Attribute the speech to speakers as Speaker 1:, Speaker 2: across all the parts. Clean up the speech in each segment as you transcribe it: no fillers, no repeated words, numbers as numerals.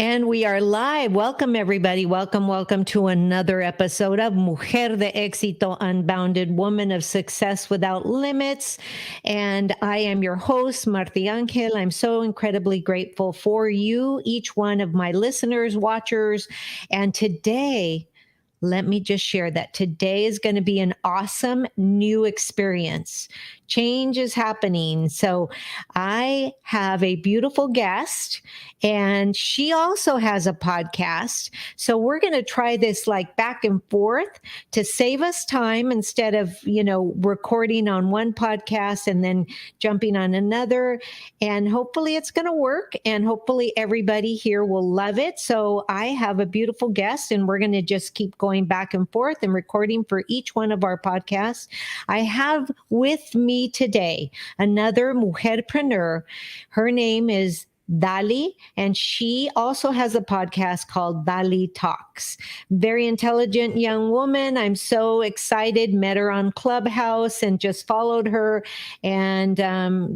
Speaker 1: And we are live. Welcome, everybody. Welcome to another episode of Mujer de Éxito Unbounded, Woman of Success Without Limits. And I am your host, Marti Angel. I'm so incredibly grateful for you, each one of my listeners, watchers. And today, let me just share that today is going to be an awesome new experience. Change is happening. So I have a beautiful guest, and she also has a podcast. So we're going to try this like back and forth to save us time instead of, recording on one podcast and then jumping on another. And hopefully it's going to work, and hopefully everybody here will love it. So I have a beautiful guest, and we're going to just keep going back and forth and recording for each one of our podcasts. I have with me today another mujerpreneur. Her name is Dali, and she also has a podcast called DaliTalks. Very intelligent young woman. I'm so excited. Met her on Clubhouse and just followed her. And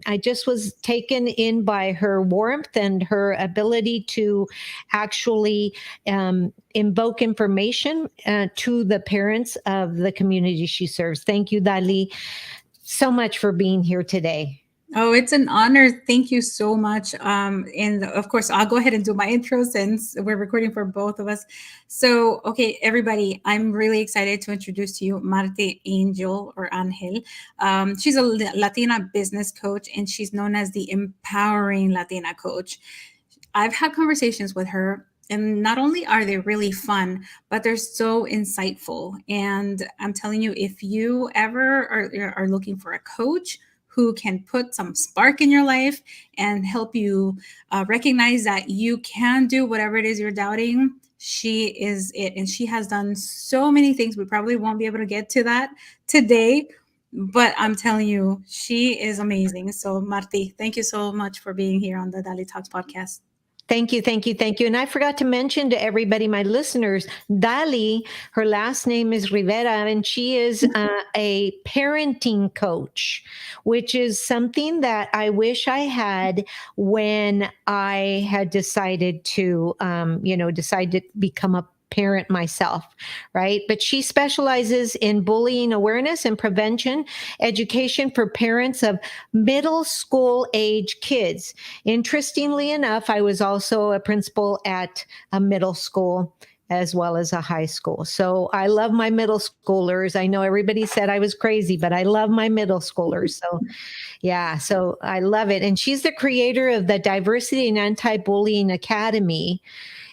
Speaker 1: I just was taken in by her warmth and her ability to actually invoke information to the parents of the community she serves. Thank you, Dali, so much for being here today.
Speaker 2: Oh, it's an honor. Thank you so much. And of course, I'll go ahead and do my intro since we're recording for both of us. So, okay, everybody, I'm really excited to introduce to you Marti Angel or Angel. She's a Latina business coach, and she's known as the Empowering Latina Coach. I've had conversations with her, and not only are they really fun, but they're so insightful. And I'm telling you, if you ever are looking for a coach who can put some spark in your life and help you recognize that you can do whatever it is you're doubting, she is it. And she has done so many things. We probably won't be able to get to that today, but I'm telling you, she is amazing. So Marti, thank you so much for being here on the DaliTalks podcast.
Speaker 1: Thank you. And I forgot to mention to everybody, my listeners, Dali, her last name is Rivera, and she is a parenting coach, which is something that I wish I had when I had decided to, decide to become a parent myself, right? But she specializes in bullying awareness and prevention, education for parents of middle school age kids. Interestingly enough, I was also a principal at a middle school as well as a high school. So I love my middle schoolers. I know everybody said I was crazy, but I love my middle schoolers. So yeah, so I love it. And she's the creator of the Diversity and Anti-Bullying Academy.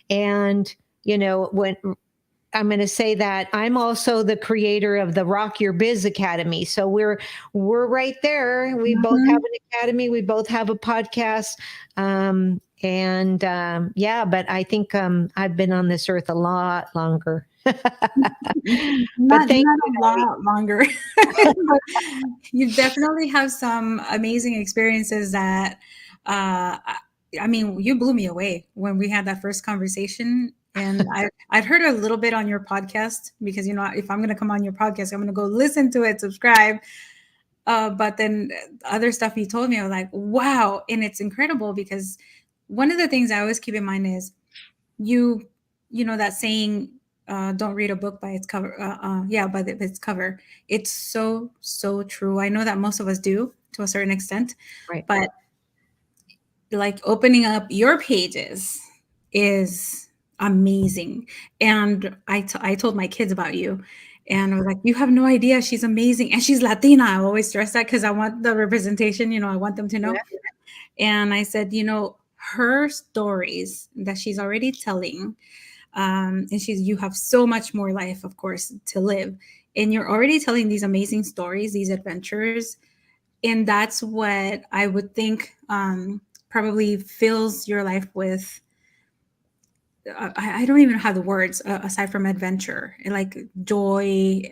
Speaker 1: And when I'm going to say that I'm also the creator of the Rock Your Biz Academy. So we're right there. We both have an academy. We both have a podcast. But I think I've been on this earth a lot longer.
Speaker 2: Not a lot longer. You definitely have some amazing experiences that you blew me away when we had that first conversation. And I'd heard a little bit on your podcast because, if I'm going to come on your podcast, I'm going to go listen to it, subscribe. But then other stuff you told me, I was like, wow. And it's incredible because one of the things I always keep in mind is that saying, don't read a book by its cover. By its cover. It's so, so true. I know that most of us do to a certain extent,
Speaker 1: right.
Speaker 2: But like opening up your pages is amazing. And I told my kids about you, and I was like, you have no idea, she's amazing, and she's Latina. I always stress that because I want the representation, I want them to know. Yeah. And I said, her stories that she's already telling, and you have so much more life, of course, to live, and you're already telling these amazing stories, these adventures. And that's what I would think probably fills your life with, I don't even have the words aside from adventure, like joy.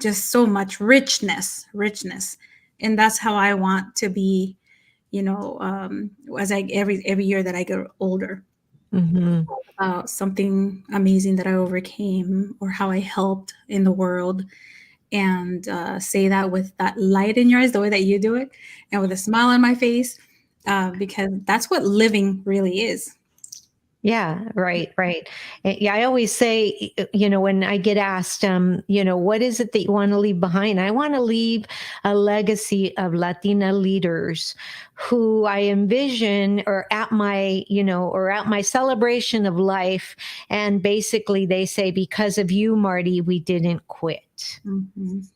Speaker 2: Just so much richness. And that's how I want to be, as every year that I get older.
Speaker 1: Mm-hmm.
Speaker 2: About something amazing that I overcame or how I helped in the world. And say that with that light in your eyes, the way that you do it, and with a smile on my face, because that's what living really is.
Speaker 1: Yeah, right, right. Yeah, I always say, when I get asked, what is it that you want to leave behind? I want to leave a legacy of Latina leaders who I envision or at my celebration of life. And basically they say, because of you, Marty, we didn't quit.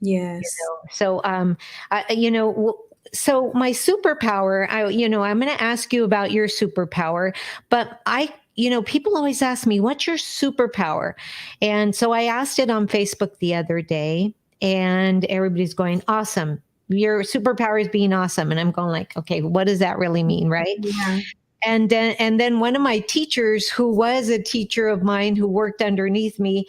Speaker 2: Yes.
Speaker 1: So, so my superpower, I'm going to ask you about your superpower, but people always ask me, what's your superpower? And so I asked it on Facebook the other day, and everybody's going, awesome. Your superpower is being awesome. And I'm going like, okay, what does that really mean? Right.
Speaker 2: Yeah.
Speaker 1: And then one of my teachers, who was a teacher of mine who worked underneath me,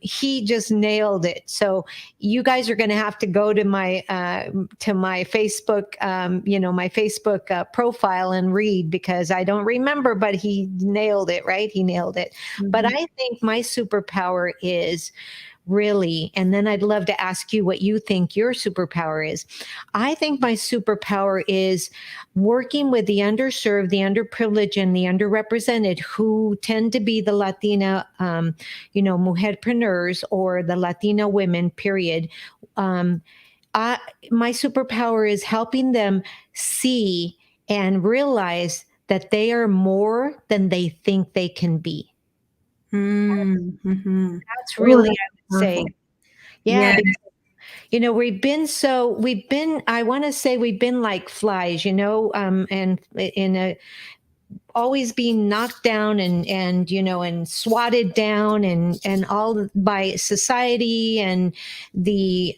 Speaker 1: he just nailed it. So you guys are going to have to go to my Facebook, my Facebook profile and read, because I don't remember, but he nailed it. Right? He nailed it. But
Speaker 2: Mhm.
Speaker 1: I think my superpower is really, and then I'd love to ask you what you think your superpower is. I think my superpower is working with the underserved, the underprivileged, and the underrepresented, who tend to be the Latina, mujerpreneurs, or the Latina women, period. Um, my superpower is helping them see and realize that they are more than they think they can be.
Speaker 2: Mm-hmm.
Speaker 1: That's
Speaker 2: Oh,
Speaker 1: really,
Speaker 2: that's
Speaker 1: I would say,
Speaker 2: powerful.
Speaker 1: yeah,
Speaker 2: Yeah.
Speaker 1: because I want to say we've been like flies, and in a always being knocked down and swatted down and all by society and the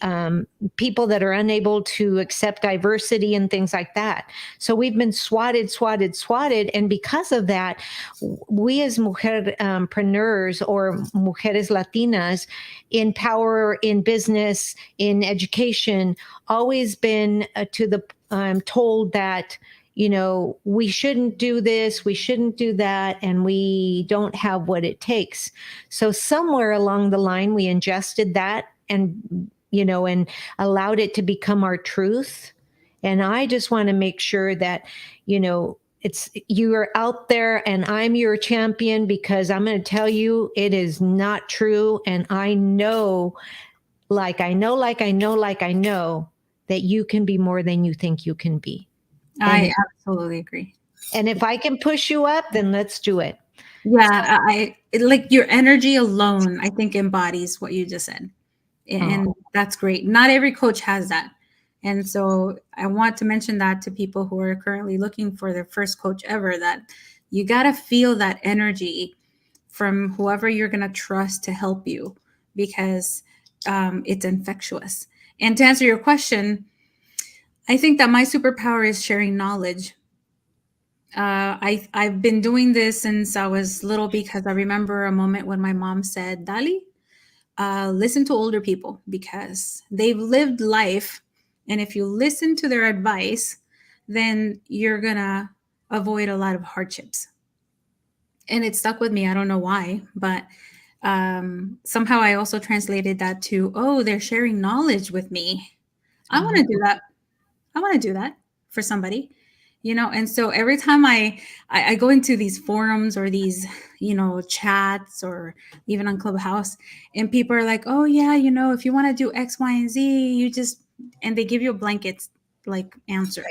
Speaker 1: people that are unable to accept diversity and things like that. So we've been swatted, and because of that, we as mujerpreneurs, or mujeres latinas, in power, in business, in education, always been to the told that we shouldn't do this, we shouldn't do that, and we don't have what it takes. So somewhere along the line, we ingested that, and allowed it to become our truth. And I just want to make sure that, it's you are out there and I'm your champion, because I'm going to tell you it is not true. And I know, like I know that you can be more than you think you can be. And
Speaker 2: I absolutely agree.
Speaker 1: And if I can push you up, then let's do it.
Speaker 2: Yeah, like your energy alone, I think embodies what you just said.
Speaker 1: Oh,
Speaker 2: And that's great. Not every coach has that. And so I want to mention that to people who are currently looking for their first coach ever, that you got to feel that energy from whoever you're going to trust to help you, because it's infectious. And to answer your question, I think that my superpower is sharing knowledge. I've been doing this since I was little, because I remember a moment when my mom said, Dali, listen to older people because they've lived life. And if you listen to their advice, then you're going to avoid a lot of hardships. And it stuck with me. I don't know why, but somehow I also translated that to, oh, they're sharing knowledge with me. I want to do that. I want to do that for somebody, and so every time I go into these forums or these, chats, or even on Clubhouse, and people are like, oh yeah, if you want to do X, Y, and Z, and they give you a blanket like answer.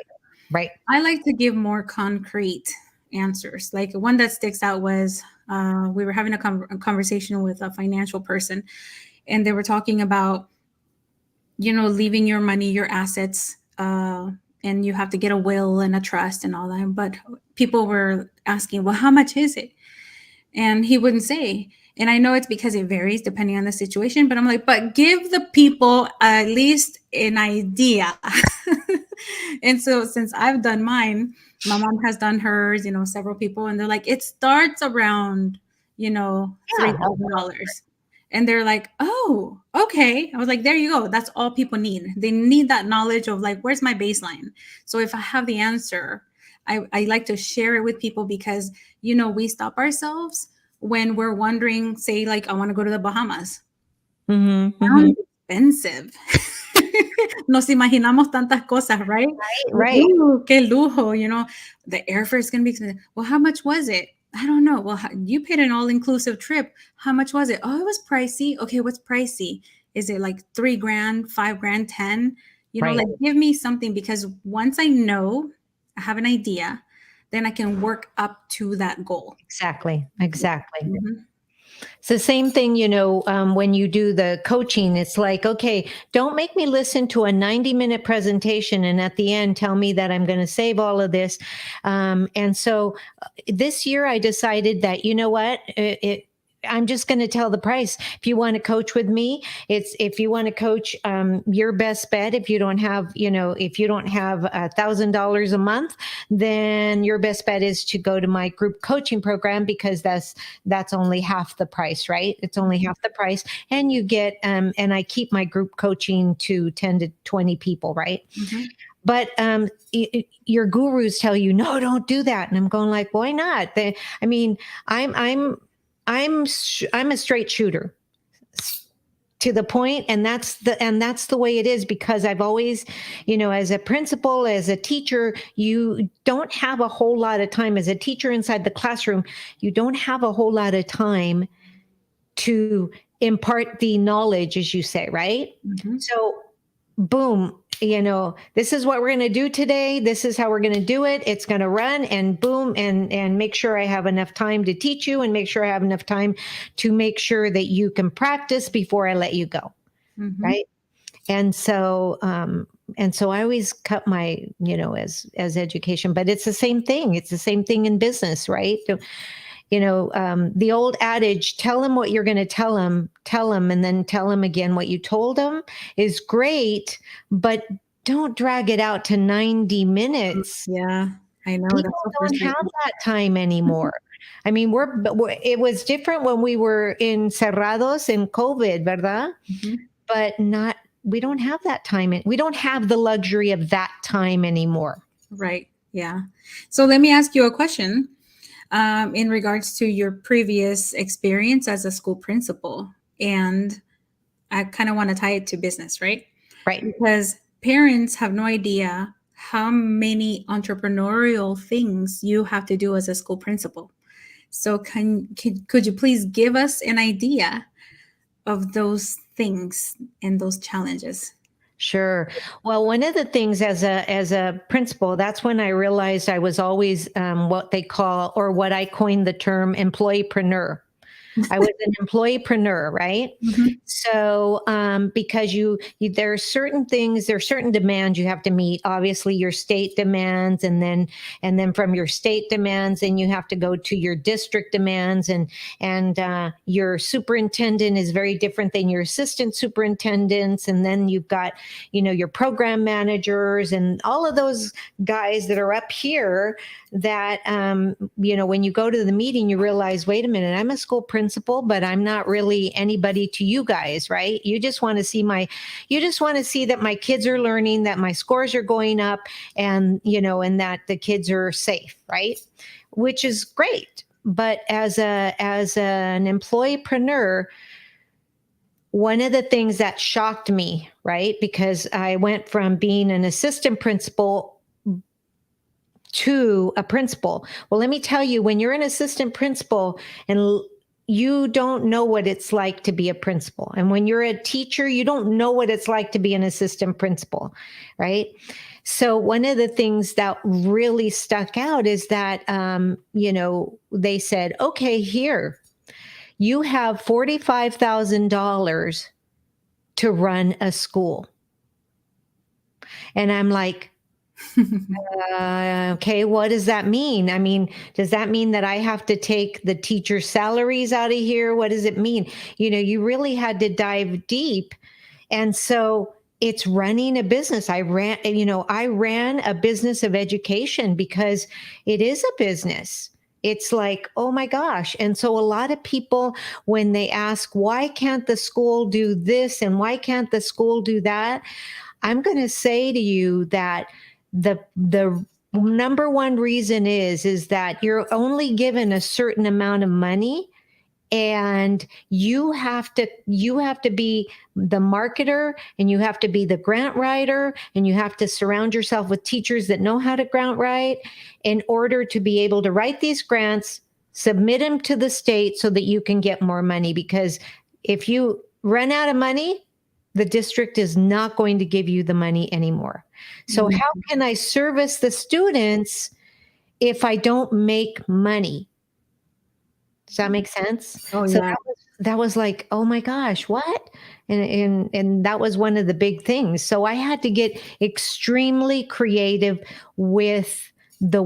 Speaker 1: right.
Speaker 2: I like to give more concrete answers. Like one that sticks out was, we were having a conversation with a financial person, and they were talking about, leaving your money, your assets, and you have to get a will and a trust and all that. But people were asking, well, how much is it? And he wouldn't say. And I know it's because it varies depending on the situation, but I'm like, but give the people at least an idea. And so since I've done mine, my mom has done hers, several people, and they're like, it starts around,
Speaker 1: Yeah.
Speaker 2: $3,000. And they're like, oh, okay. I was like, there you go. That's all people need. They need that knowledge of like, where's my baseline? So if I have the answer, I like to share it with people, because, we stop ourselves when we're wondering, say, like, I want to go to the Bahamas.
Speaker 1: Mm-hmm, mm-hmm.
Speaker 2: Sounds expensive. Nos imaginamos tantas cosas, right?
Speaker 1: Right.
Speaker 2: Ooh, qué lujo, the airfare is going to be expensive. Well, how much was it? I don't know. Well, you paid an all-inclusive trip. How much was it? Oh, it was pricey. Okay, what's pricey? Is it like 3 grand, 5 grand, 10?
Speaker 1: Right.
Speaker 2: Like give me something, because once I know, I have an idea, then I can work up to that goal.
Speaker 1: Exactly. Exactly.
Speaker 2: Mhm.
Speaker 1: It's the same thing, when you do the coaching, it's like, okay, don't make me listen to a 90-minute presentation and at the end tell me that I'm going to save all of this. And so this year I decided that, you know what, I'm just going to tell the price. If you want to coach with me, if you want to coach, your best bet. If you don't have, if you don't have $1,000 a month, then your best bet is to go to my group coaching program, because that's only half the price, right? It's only half the price, and you get, and I keep my group coaching to 10 to 20 people, right?
Speaker 2: Mhm.
Speaker 1: But your gurus tell you, no, don't do that, and I'm going like, why not? I mean, I'm a straight shooter to the point, and that's the way it is, because I've always, as a principal, as a teacher, you don't have a whole lot of time. As a teacher inside the classroom, you don't have a whole lot of time to impart the knowledge, as you say, right?
Speaker 2: Mhm.
Speaker 1: So boom, this is what we're going to do today. This is how we're going to do it. It's going to run, and boom, and make sure I have enough time to teach you, and make sure I have enough time to make sure that you can practice before I let you go.
Speaker 2: Mhm.
Speaker 1: Right. And so I always cut my, as education, but it's the same thing. It's the same thing in business, right? The old adage, tell them what you're going to tell them, and then tell them again what you told them, is great, but don't drag it out to 90 minutes.
Speaker 2: Yeah, I know. That's
Speaker 1: People
Speaker 2: so
Speaker 1: don't have
Speaker 2: frustrating.
Speaker 1: that time anymore. I mean, it was different when we were in cerrados in COVID, ¿verdad?
Speaker 2: Mhm.
Speaker 1: But we don't have that time. We don't have the luxury of that time anymore.
Speaker 2: Right. Yeah. So let me ask you a question, in regards to your previous experience as a school principal. And I kind of want to tie it to business, right?
Speaker 1: Right.
Speaker 2: Because parents have no idea how many entrepreneurial things you have to do as a school principal. So could you please give us an idea of those things and those challenges?
Speaker 1: Sure. Well, one of the things as a principal, that's when I realized I was always, what they call, or what I coined the term, employeepreneur. I was an employeepreneur, right?
Speaker 2: Mhm.
Speaker 1: So, because there are certain things, there are certain demands you have to meet. Obviously, your state demands, and then from your state demands, then you have to go to your district demands, and your superintendent is very different than your assistant superintendents, and then you've got, your program managers and all of those guys that are up here that, when you go to the meeting, you realize, wait a minute, I'm a school principal, but I'm not really anybody to you guys, right? You just want to see that my kids are learning, that my scores are going up, and that the kids are safe, right? Which is great. But as an employeepreneur, one of the things that shocked me, right? Because I went from being an assistant principal to a principal. Well, let me tell you, when you're an assistant principal and you don't know what it's like to be a principal, and when you're a teacher, you don't know what it's like to be an assistant principal, right? So one of the things that really stuck out is that, they said, okay, here, you have $45,000 to run a school. And I'm like, okay, what does that mean? I mean, does that mean that I have to take the teacher salaries out of here? What does it mean? You really had to dive deep. And so it's running a business. I ran a business of education, because it is a business. It's like, oh my gosh. And so a lot of people, when they ask, why can't the school do this and why can't the school do that? I'm going to say to you that the number one reason is that you're only given a certain amount of money, and you have to be the marketer, and you have to be the grant writer, and you have to surround yourself with teachers that know how to grant write in order to be able to write these grants, submit them to the state so that you can get more money. Because if you run out of money, the district is not going to give you the money anymore. So
Speaker 2: Mhm.
Speaker 1: how can I service the students if I don't make money? Does that make sense?
Speaker 2: Oh
Speaker 1: So
Speaker 2: yeah.
Speaker 1: that was like, oh my gosh, what? And that was one of the big things. So I had to get extremely creative with the,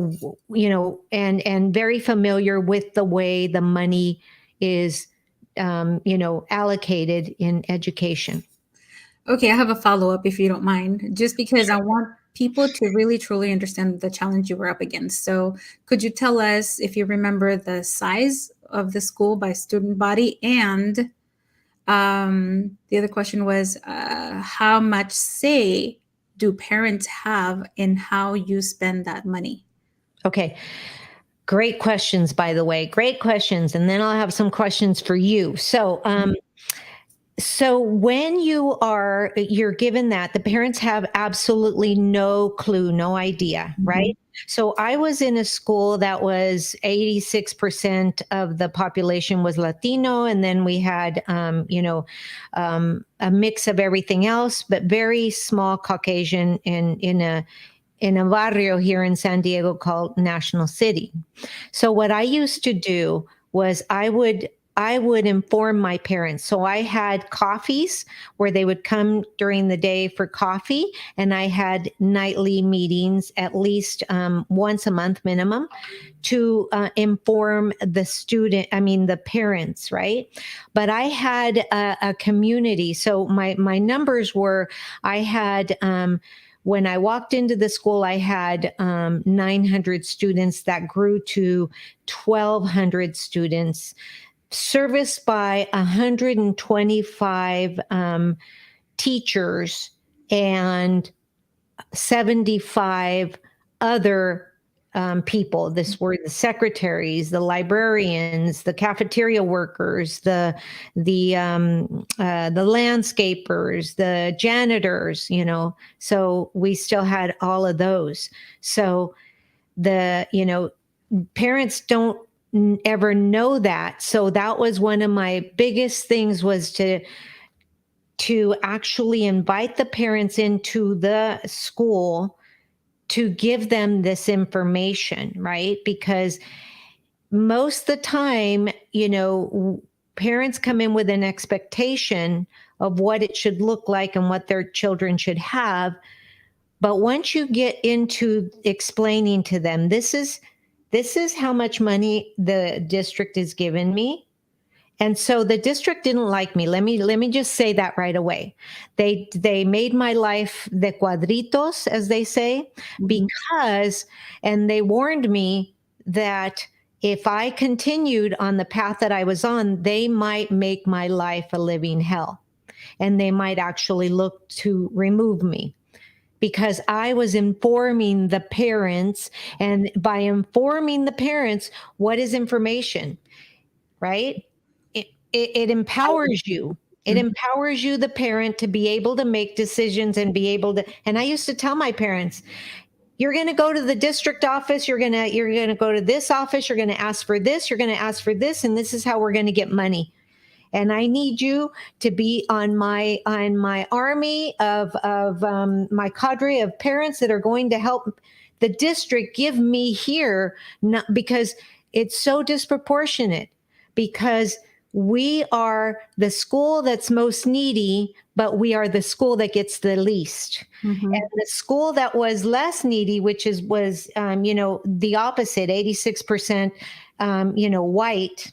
Speaker 1: and very familiar with the way the money is, allocated in education.
Speaker 2: Okay, I have a follow-up if you don't mind, just because I want people to really truly understand the challenge you were up against. So, could you tell us if you remember the size of the school by student body? And the other question was, how much say do parents have in how you spend that money?
Speaker 1: Okay. Great questions, by the way. Great questions. And then I'll have some questions for you. So when you're given that, the parents have absolutely no clue, no idea,
Speaker 2: Mhm.
Speaker 1: right? So I was in a school that was 86% of the population was Latino, and then we had a mix of everything else, but very small Caucasian in a barrio here in San Diego called National City. So what I used to do was I would inform my parents. So I had coffees where they would come during the day for coffee, and I had nightly meetings at least once a month minimum to inform the parents, right? But I had a community. So my numbers were, I had when I walked into the school, I had 900 students that grew to 1,200 students, serviced by 125 teachers and 75 other people. This were the secretaries, the librarians, the cafeteria workers, the landscapers, the janitors. So we still had all of those. So the parents don't ever know that. So that was one of my biggest things, was to actually invite the parents into the school to give them this information, right? Because most of the time, parents come in with an expectation of what it should look like and what their children should have. But once you get into explaining to them, this is how much money the district is giving me. And so the district didn't like me. Let me just say that right away. They made my life de cuadritos, as they say,
Speaker 2: Mhm.
Speaker 1: because, and they warned me that if I continued on the path that I was on, they might make my life a living hell, and they might actually look to remove me, because I was informing the parents. And by informing the parents, what is information, right? It empowers you. It
Speaker 2: Mhm.
Speaker 1: empowers you, the parent, to be able to make decisions and be able to. And I used to tell my parents, you're going to go to the district office, you're going to go to this office, you're going to ask for this, you're going to ask for this, and this is how we're going to get money. And I need you to be on my army of my cadre of parents that are going to help the district give me here, not because it's so disproportionate, because we are the school that's most needy, but we are the school that gets the least. And
Speaker 2: Mhm.
Speaker 1: the school that was less needy, which was the opposite, 86% white,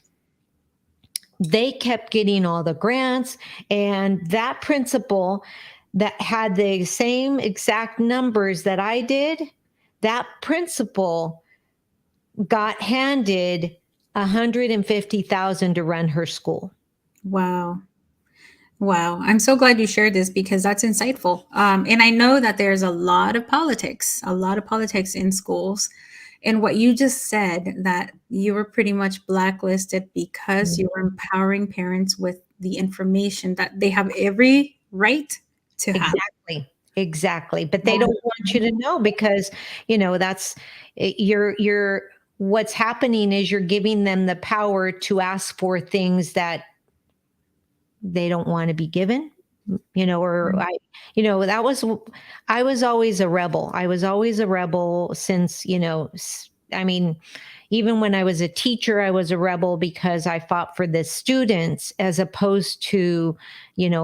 Speaker 1: they kept getting all the grants. And that principal that had the same exact numbers that I did, that principal got handed 150,000 to run her school.
Speaker 2: Wow. Wow. I'm so glad you shared this because that's insightful. And I know that there's a lot of politics in schools. And what you just said, that you were pretty much blacklisted because you were empowering parents with the information that they have every right to have.
Speaker 1: Exactly. But they don't want you to know, because, that's you're what's happening is you're giving them the power to ask for things that they don't want to be given, or that was, I was always a rebel. I was always a rebel since, I mean, even when I was a teacher, I was a rebel because I fought for the students as opposed to,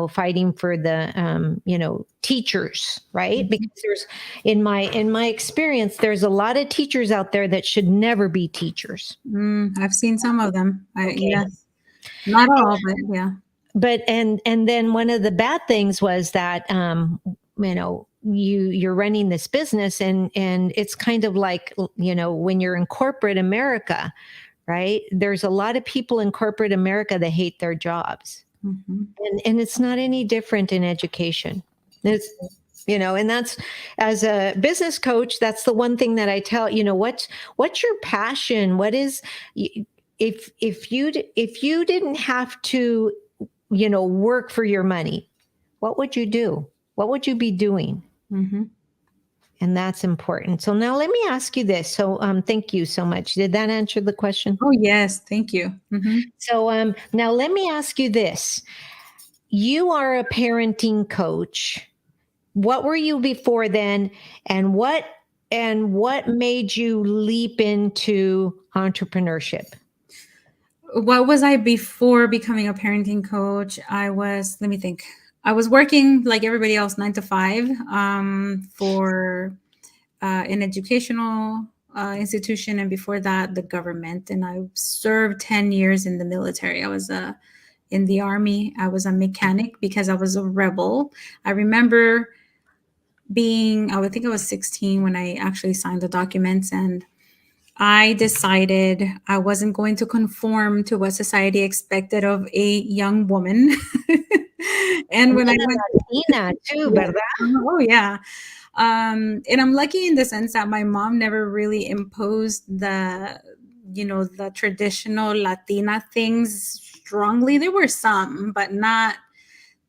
Speaker 1: fighting for the, teachers, right? Because there's, in my experience, there's a lot of teachers out there that should never be teachers.
Speaker 2: I've seen some of them.
Speaker 1: Okay.
Speaker 2: Yes, not all, but yeah.
Speaker 1: But and then one of the bad things was that you're running this business, and it's kind of like, when you're in corporate America, right? There's a lot of people in corporate America that hate their jobs. And it's not any different in education. It's, and that's, as a business coach, that's the one thing that I tell, what's your passion? What is, if you didn't have to, work for your money, what would you do? What would you be doing? And that's important. So now let me ask you this. So thank you so much. Did that answer the question?
Speaker 2: Oh, yes. Thank you.
Speaker 1: So now let me ask you this. You are a parenting coach. What were you before then? And what made you leap into entrepreneurship?
Speaker 2: What was I before becoming a parenting coach? Let me think. I was working like everybody else, 9 to 5, for an educational institution, and before that, the government. And I served 10 years in the military. I was in the Army. I was a mechanic because I was a rebel. I remember I think I was 16 when I actually signed the documents, and I decided I wasn't going to conform to what society expected of a young woman. And when I went
Speaker 1: Latina too, ¿verdad?
Speaker 2: Oh, yeah. And I'm lucky in the sense that my mom never really imposed the traditional Latina things strongly. There were some, but not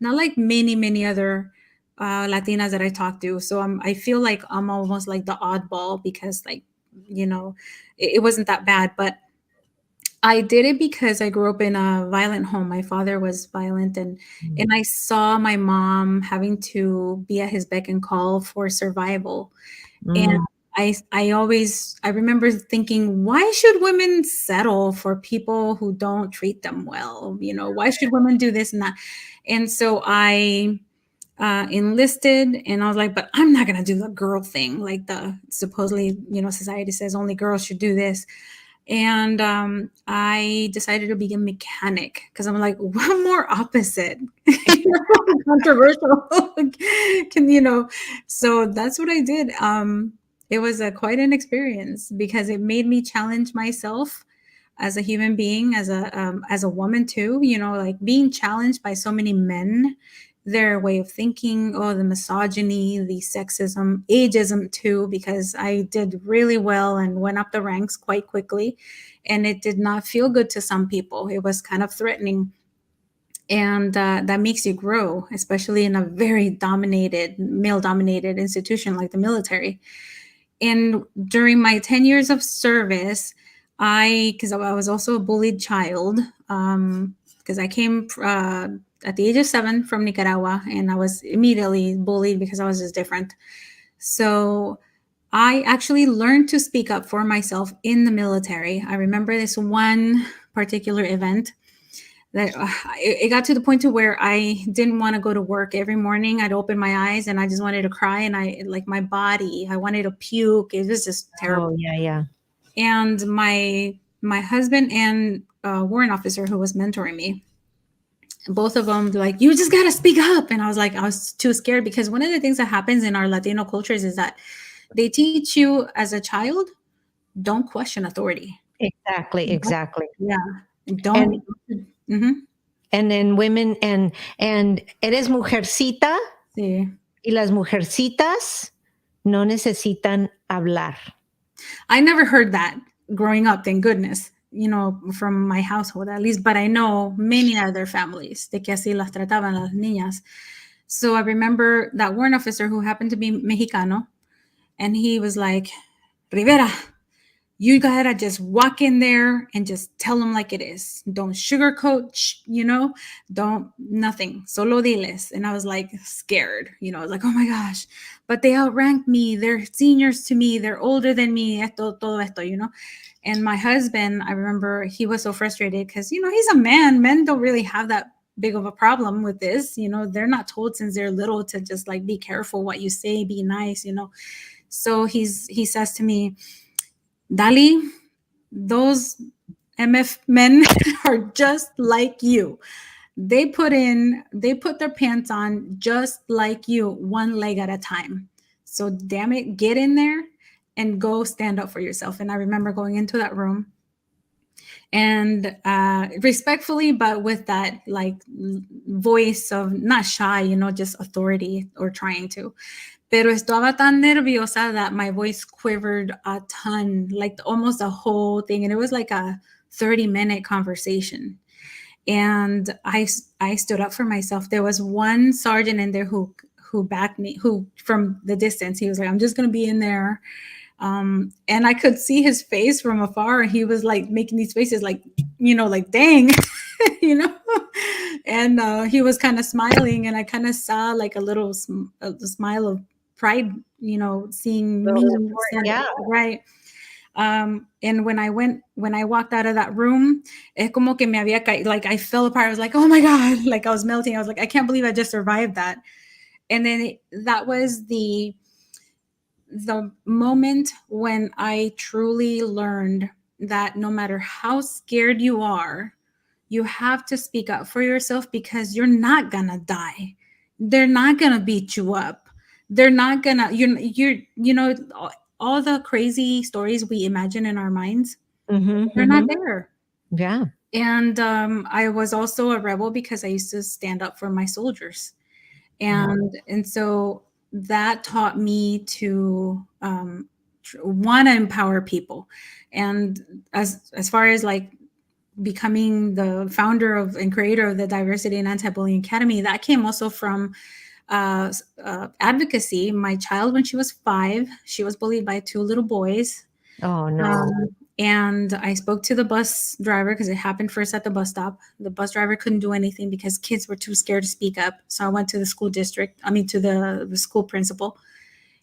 Speaker 2: like many other Latinas that I talked to. So I feel like I'm almost like the oddball because, like, it wasn't that bad. But I did it because I grew up in a violent home. My father was violent, and I saw my mom having to be at his beck and call for survival. And I remember thinking, why should women settle for people who don't treat them well? Why should women do this and that? And so I enlisted, and I was like, but I'm not going to do the girl thing. Like the supposedly, society says only girls should do this. And I decided to be a mechanic because I'm like, what more opposite? Controversial. So that's what I did. It was quite an experience because it made me challenge myself as a human being, as a woman too, like being challenged by so many men, their way of thinking, the misogyny, the sexism, ageism too, because I did really well and went up the ranks quite quickly. And it did not feel good to some people. It was kind of threatening. And that makes you grow, especially in a very male-dominated institution like the military. And during my 10 years of service, because I was also a bullied child, because I came at the age of 7 from Nicaragua, and I was immediately bullied because I was just different. So I actually learned to speak up for myself in the military. I remember this one particular event that it got to the point to where I didn't want to go to work every morning. I'd open my eyes and I just wanted to cry, and I wanted to puke. It was just terrible.
Speaker 1: Oh, yeah.
Speaker 2: And my husband and warrant officer who was mentoring me, both of them like, you just got to speak up. And I was too scared, because one of the things that happens in our Latino cultures is that they teach you as a child, don't question authority.
Speaker 1: Exactly.
Speaker 2: Yeah. Don't.
Speaker 1: And then women, and eres mujercita,
Speaker 2: Sí.
Speaker 1: y las mujercitas no necesitan hablar.
Speaker 2: I never heard that growing up, thank goodness, from my household at least, but I know many other families de que así las trataban las niñas. So I remember that warrant officer who happened to be Mexicano, and he was like, Rivera, You gotta just walk in there and just tell them like it is. Don't sugarcoat, don't nothing. Solo diles. And I was like scared, I was like, oh my gosh, but they outrank me. They're seniors to me. They're older than me. Todo esto. And my husband, I remember he was so frustrated because, he's a man. Men don't really have that big of a problem with this. They're not told since they're little to just like be careful what you say, be nice. So he says to me, Dali, those MF men are just like you. They put their pants on just like you, one leg at a time. So damn it, get in there and go stand up for yourself. And I remember going into that room and respectfully, but with that like voice of not shy, just authority or trying to. Pero estaba tan nerviosa that my voice quivered a ton, like almost the whole thing. And it was like a 30-minute conversation. And I stood up for myself. There was one sergeant in there who backed me, who from the distance, he was like, I'm just going to be in there. And I could see his face from afar. And he was like making these faces like, like, dang, and he was kind of smiling. And I kind of saw like a little smile of pride, seeing me.
Speaker 1: Yeah.
Speaker 2: Right. And when I walked out of that room, es como que me había like I fell apart. I was like, oh my God, like I was melting. I was like, I can't believe I just survived that. And then that was the moment when I truly learned that no matter how scared you are, you have to speak up for yourself because you're not gonna die. They're not gonna beat you up. They're not gonna, all the crazy stories we imagine in our minds, they're not there.
Speaker 1: Yeah.
Speaker 2: And I was also a rebel because I used to stand up for my soldiers. And so that taught me to want to empower people. And as far as like becoming the founder of and creator of the Diversity and Anti-Bullying Academy, that came also from advocacy. My child, when she was 5, she was bullied by 2 little boys.
Speaker 1: Oh no.
Speaker 2: And I spoke to the bus driver because it happened first at the bus stop. The bus driver couldn't do anything because kids were too scared to speak up. So I went to the to the school principal.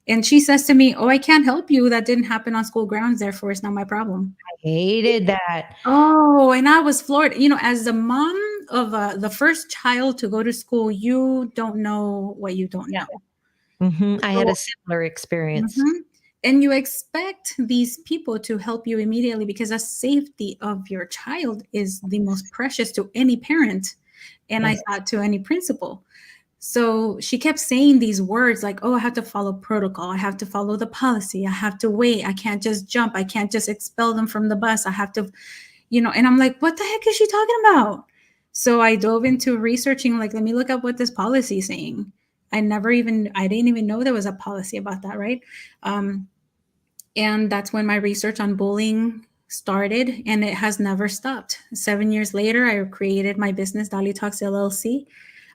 Speaker 2: And she says to me, oh, I can't help you. That didn't happen on school grounds. Therefore, it's not my problem.
Speaker 1: I hated that.
Speaker 2: Oh, and I was floored. As the mom of the first child to go to school, you don't know what you don't know.
Speaker 1: I had a similar experience.
Speaker 2: And you expect these people to help you immediately because the safety of your child is the most precious to any parent. And I thought to any principal. So she kept saying these words like, oh, I have to follow protocol. I have to follow the policy. I have to wait. I can't just jump. I can't just expel them from the bus. I have to, and I'm like, what the heck is she talking about? So I dove into researching, like, let me look up what this policy is saying. I didn't even know there was a policy about that, right? And that's when my research on bullying started, and it has never stopped. 7 years later, I created my business, DaliTalks LLC.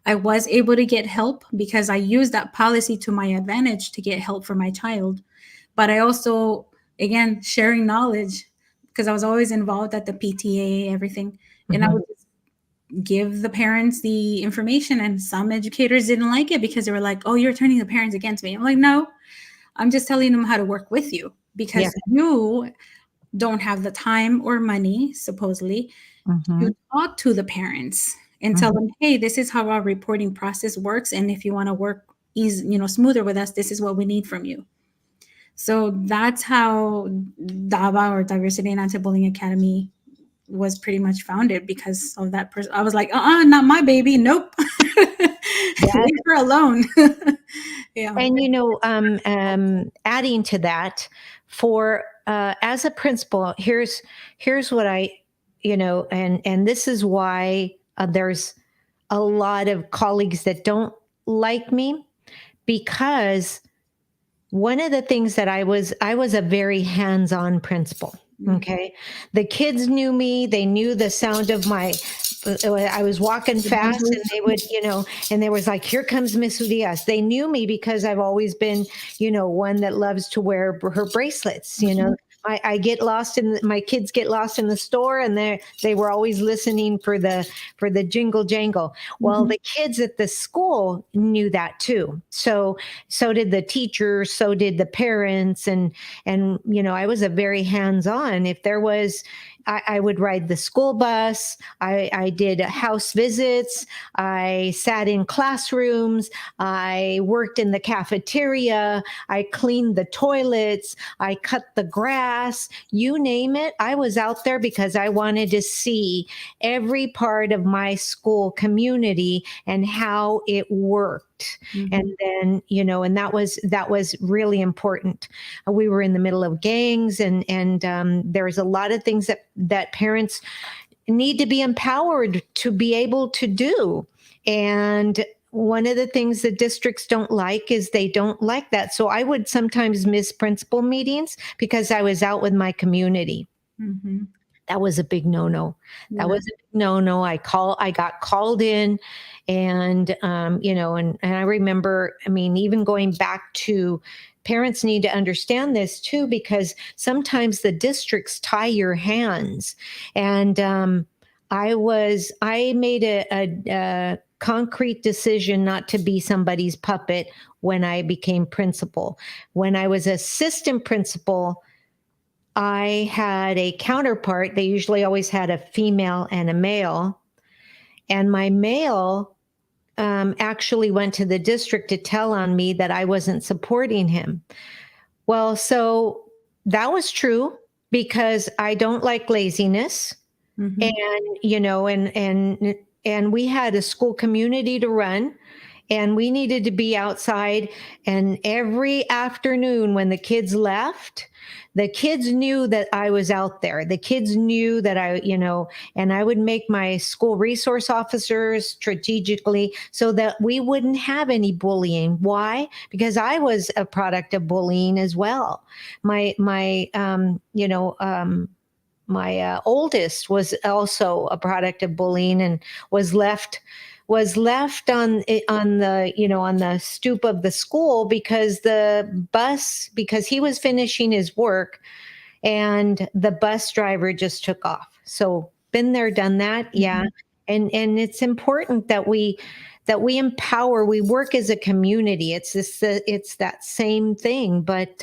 Speaker 2: I was able to get help because I used that policy to my advantage to get help for my child. But I also, again, sharing knowledge because I was always involved at the PTA, everything. And I would just give the parents the information, and some educators didn't like it because they were like, oh, you're turning the parents against me. I'm like, no, I'm just telling them how to work with you because you don't have the time or money, supposedly, to talk to the parents and tell them, hey, this is how our reporting process works. And if you want to work smoother with us, this is what we need from you. So that's how DABA, or Diversity and Anti-Bullying Academy, was pretty much founded because of that person. I was like, not my baby. Nope. Leave her alone. Yeah.
Speaker 1: And adding to that, for as a principal, here's what I, and this is why there's a lot of colleagues that don't like me, because one of the things that I was a very hands-on principal. Okay. The kids knew me. They knew the sound of I was walking fast, and they would, and there was like, here comes Miss Urias. They knew me because I've always been, one that loves to wear her bracelets, I get lost my kids get lost in the store, and they were always listening for the jingle jangle. Well,
Speaker 2: Mhm.
Speaker 1: the kids at the school knew that too. So did the teachers, so did the parents, and I was a very hands-on. If there was, I would ride the school bus. I did house visits. I sat in classrooms. I worked in the cafeteria. I cleaned the toilets. I cut the grass. You name it. I was out there because I wanted to see every part of my school community and how it worked. And
Speaker 2: Mhm.
Speaker 1: then, and that was really important. We were in the middle of gangs, and there's a lot of things that parents need to be empowered to be able to do. And one of the things the districts don't like is they don't like that. So I would sometimes miss principal meetings because I was out with my community.
Speaker 2: Mhm.
Speaker 1: That was a big no-no. That
Speaker 2: Yeah.
Speaker 1: was a big no-no. I got called in, and and I remember, I mean, even going back to, parents need to understand this too, because sometimes the districts tie your hands. And I made a concrete decision not to be somebody's puppet when I became principal. When I was assistant principal, I had a counterpart. They usually always had a female and a male. And my male actually went to the district to tell on me that I wasn't supporting him. Well, so that was true, because I don't like laziness.
Speaker 2: Mhm.
Speaker 1: And and we had a school community to run, and we needed to be outside. And every afternoon when the kids left, the kids knew that I was out there. The kids knew that and I would make my school resource officers strategically so that we wouldn't have any bullying. Why? Because I was a product of bullying as well. My oldest was also a product of bullying, and was left on the stoop of the school because he was finishing his work, and the bus driver just took off. So been there, done that. Yeah.
Speaker 2: Mhm.
Speaker 1: And it's important that we empower, we work as a community. It's that same thing. But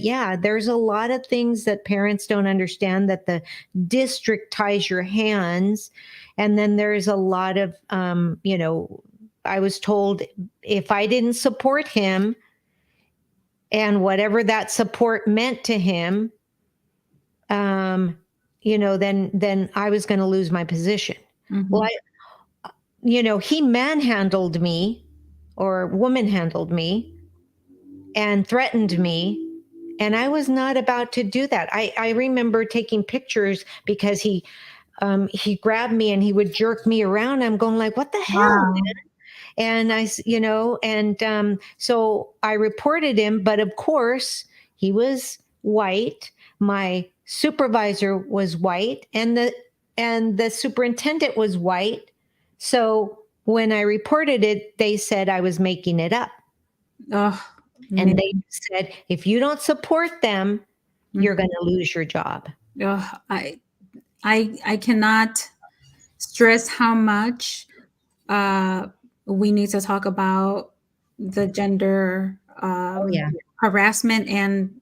Speaker 1: yeah, there's a lot of things that parents don't understand, that the district ties your hands. And then there's a lot of I was told, if I didn't support him, and whatever that support meant to him, then I was going to lose my position. Well,
Speaker 2: Mhm.
Speaker 1: he manhandled me, or woman handled me, and threatened me. And I was not about to do that. I remember taking pictures because he grabbed me and he would jerk me around. I'm going like, what the hell?
Speaker 2: Wow.
Speaker 1: And so I reported him, but of course he was white. My supervisor was white, and the superintendent was white. So when I reported it, they said I was making it up.
Speaker 2: Oh,
Speaker 1: And they
Speaker 2: man.
Speaker 1: said, if you don't support them, you're going to lose your job.
Speaker 2: Oh, I cannot stress how much uh, we need to talk about the gender
Speaker 1: Oh, yeah.
Speaker 2: harassment and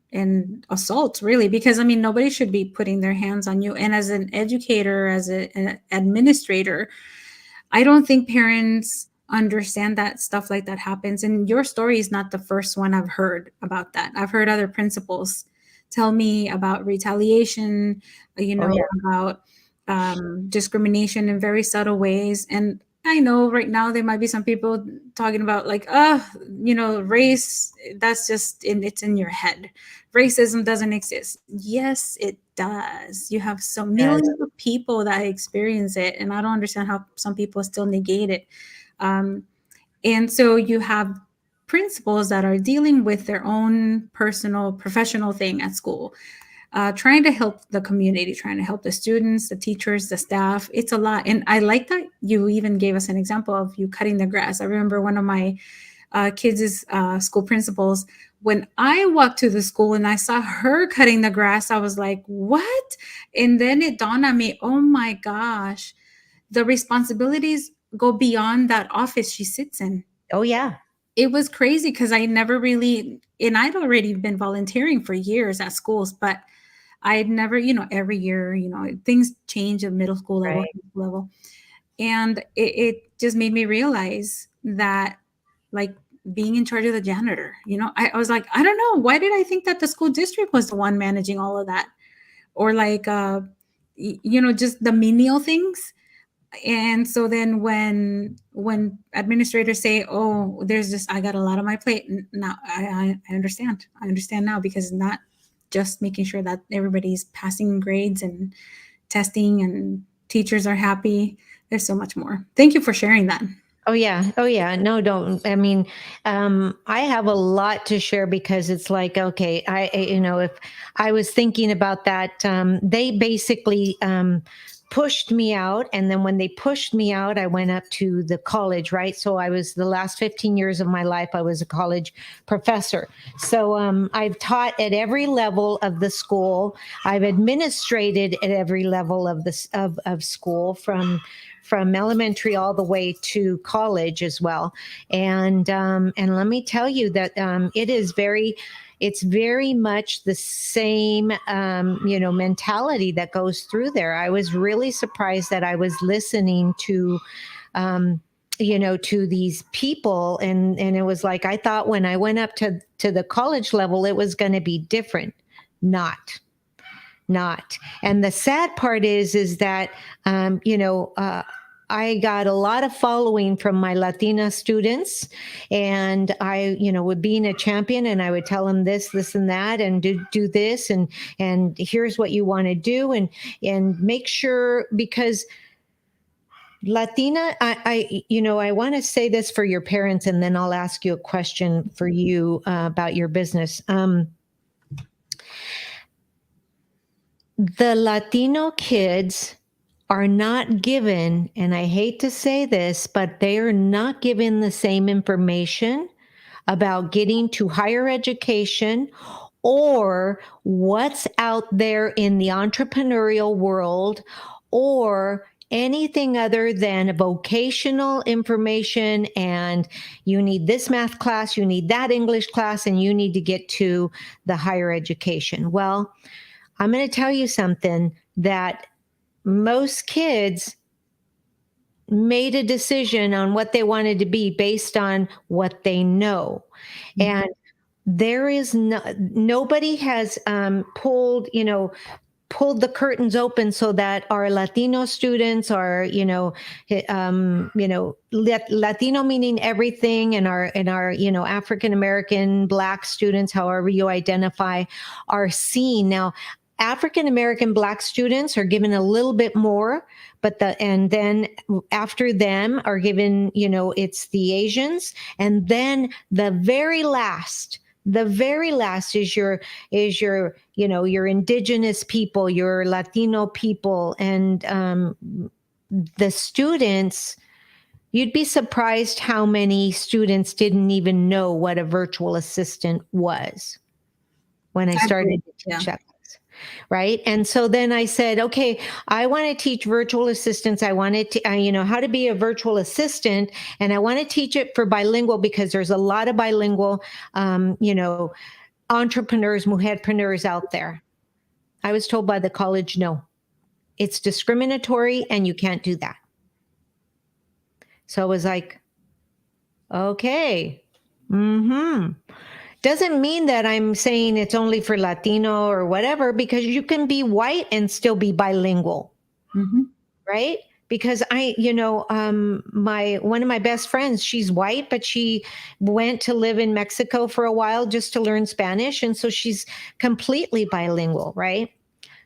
Speaker 2: assault, really, because I mean nobody should be putting their hands on you. And as an educator, as an administrator, I don't think parents understand that stuff like that happens. And your story is not the first one I've heard about that. I've heard other principals tell me about retaliation,
Speaker 1: Oh, yeah.
Speaker 2: about discrimination in very subtle ways. And I know right now there might be some people talking about like, oh, race, that's just it's in your head. Racism doesn't exist. Yes, it does. You have so
Speaker 1: Yes.
Speaker 2: millions of people that experience it, and I don't understand how some people still negate it. Um, and so you have principals that are dealing with their own personal, professional thing at school, trying to help the community, trying to help the students, the teachers, the staff. It's a lot. And I like that you even gave us an example of you cutting the grass. I remember one of my kids' school principals when I walked to the school and I saw her cutting the grass, I was like, what? And then it dawned on me, oh my gosh, the responsibilities go beyond that office she sits in.
Speaker 1: Oh, yeah.
Speaker 2: It was crazy because I never really, and I'd already been volunteering for years at schools, but I'd never, every year, things change at middle school level,
Speaker 1: Right.
Speaker 2: high school level. And it just made me realize that, like, being in charge of the janitor, I was like, I don't know, why did I think that the school district was the one managing all of that? Or like, just the menial things. And so then when administrators say, oh, there's just, I got a lot on my plate now, I understand. I understand now, because not just making sure that everybody's passing grades and testing and teachers are happy. There's so much more. Thank you for sharing that.
Speaker 1: Oh yeah. Oh yeah. No, don't. I mean, I have a lot to share because it's like, okay, if I was thinking about that, they basically pushed me out. And then when they pushed me out, I went up to the college, right? So I was the last 15 years of my life, I was a college professor. So I've taught at every level of the school. I've administrated at every level of this of school, from elementary all the way to college as well. And let me tell you that it's very much the same mentality that goes through there. I was really surprised that I was listening to to these people, and it was like, I thought when I went up to the college level it was going to be different. Not. And the sad part is that I got a lot of following from my Latina students, and I, would being a champion, and I would tell them this and that, and do this, and here's what you want to do, and make sure, because Latina, I want to say this for your parents, and then I'll ask you a question for you about your business. The Latino kids are not given, and I hate to say this, but they are not given the same information about getting to higher education or what's out there in the entrepreneurial world, or anything other than vocational information. And you need this math class, you need that English class, and you need to get to the higher education. Well, I'm going to tell you something, that most kids made a decision on what they wanted to be based on what they know. And there is nobody has pulled the curtains open so that our Latino students are, Latino meaning everything, and our African American, Black students, however you identify, are seen. Now, African American, Black students are given a little bit more, and then after them are given, it's the Asians, and then the very last is your indigenous people, your Latino people. And the students, you'd be surprised how many students didn't even know what a virtual assistant was when I started to teach that. Right. And so then I said, okay, I want to teach virtual assistants. I wanted to, how to be a virtual assistant. And I want to teach it for bilingual, because there's a lot of bilingual, entrepreneurs, mujerpreneurs out there. I was told by the college, no, it's discriminatory and you can't do that. So I was like, okay. Doesn't mean that I'm saying it's only for Latino or whatever, because you can be white and still be bilingual. Right? Because one of my best friends, she's white, but she went to live in Mexico for a while just to learn Spanish. And so she's completely bilingual, right?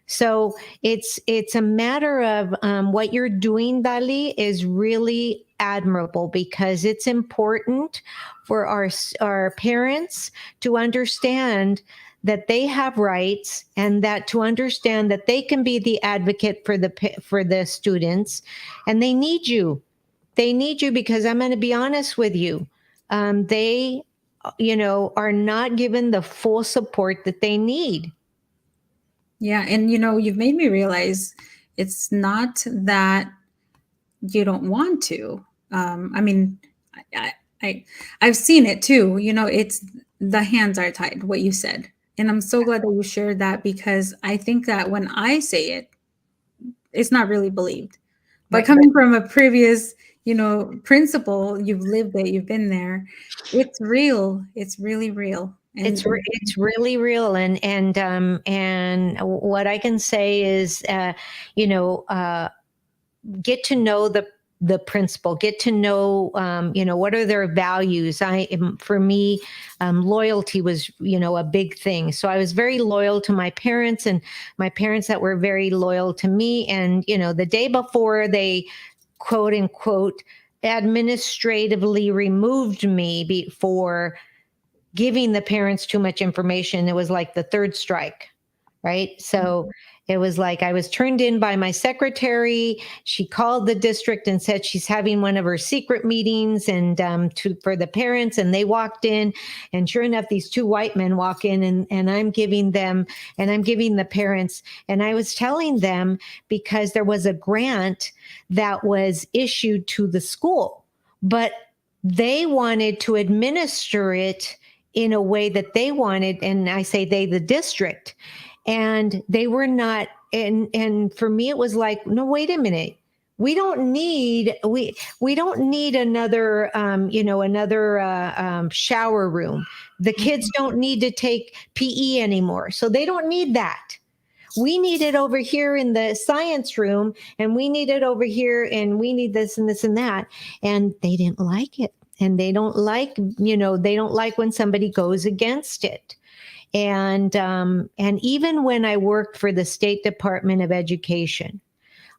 Speaker 1: So it's a matter of what you're doing, Dali, is really admirable, because it's important for our parents to understand that they have rights, and that to understand that they can be the advocate for the students, and they need you. They need you, because I'm going to be honest with you. They are not given the full support that they need.
Speaker 2: Yeah, and you've made me realize it's not that you don't want to. I mean, I, I I've seen it too. It's the hands are tied. What you said, and I'm so glad that you shared that, because I think that when I say it, it's not really believed. But
Speaker 1: Right.
Speaker 2: coming from a previous, principal, you've lived it, you've been there. It's real. It's really real. And
Speaker 1: It's really real, and what I can say is, you know, get to know the principal, get to know, what are their values. For me, loyalty was, a big thing. So I was very loyal to my parents, and my parents that were very loyal to me. And, the day before they, quote unquote, administratively removed me for giving the parents too much information, it was like the third strike, right? So it was like I was turned in by my secretary. She called the district and said she's having one of her secret meetings, and for the parents. And they walked in, and sure enough, these two white men walk in, and I'm giving the parents, and I was telling them, because there was a grant that was issued to the school, but they wanted to administer it in a way that they wanted. And I say they, the district, and they were not. And for me, it was like, no, wait a minute. We don't need another, shower room. The kids don't need to take PE anymore. So they don't need that. We need it over here in the science room, and we need it over here, and we need this and this and that. And they didn't like it. And they don't like, they don't like when somebody goes against it. And even when I worked for the State Department of Education,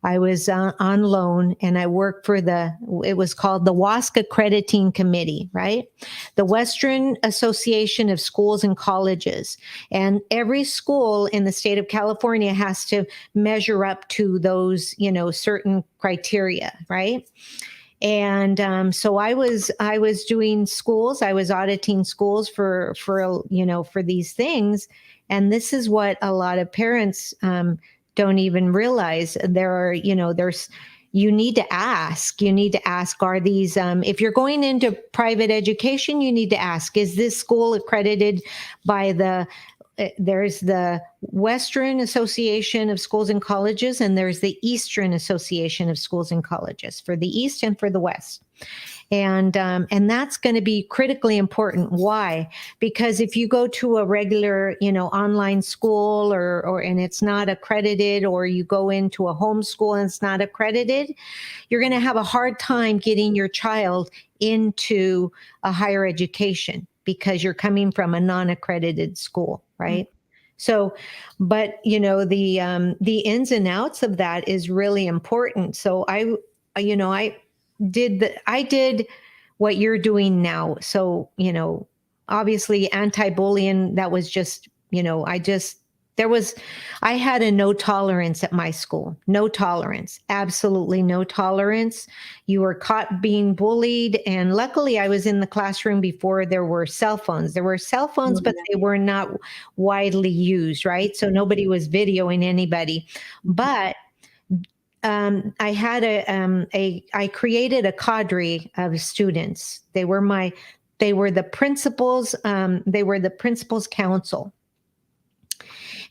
Speaker 1: I was on loan, and I worked for it was called the WASC Accrediting Committee, right? The Western Association of Schools and Colleges. And every school in the state of California has to measure up to those, certain criteria, right? And so I was doing schools. I was auditing schools for these things. And this is what a lot of parents don't even realize. You need to ask. You need to ask, are these, if you're going into private education, you need to ask, is this school accredited by there's the Western Association of Schools and Colleges, and there's the Eastern Association of Schools and Colleges, for the East and for the West. And that's going to be critically important. Why? Because if you go to a regular, online school, and it's not accredited, or you go into a homeschool and it's not accredited, you're going to have a hard time getting your child into a higher education, because you're coming from a non-accredited school, right? So, but the ins and outs of that is really important. So I did what you're doing now. So, obviously anti-bullying, that was just, I had a no tolerance at my school. No tolerance, absolutely no tolerance. You were caught being bullied. And luckily I was in the classroom before there were cell phones. There were cell phones, but they were not widely used, right? So nobody was videoing anybody. But I had I created a cadre of students. They were the principals. They were the principal's council.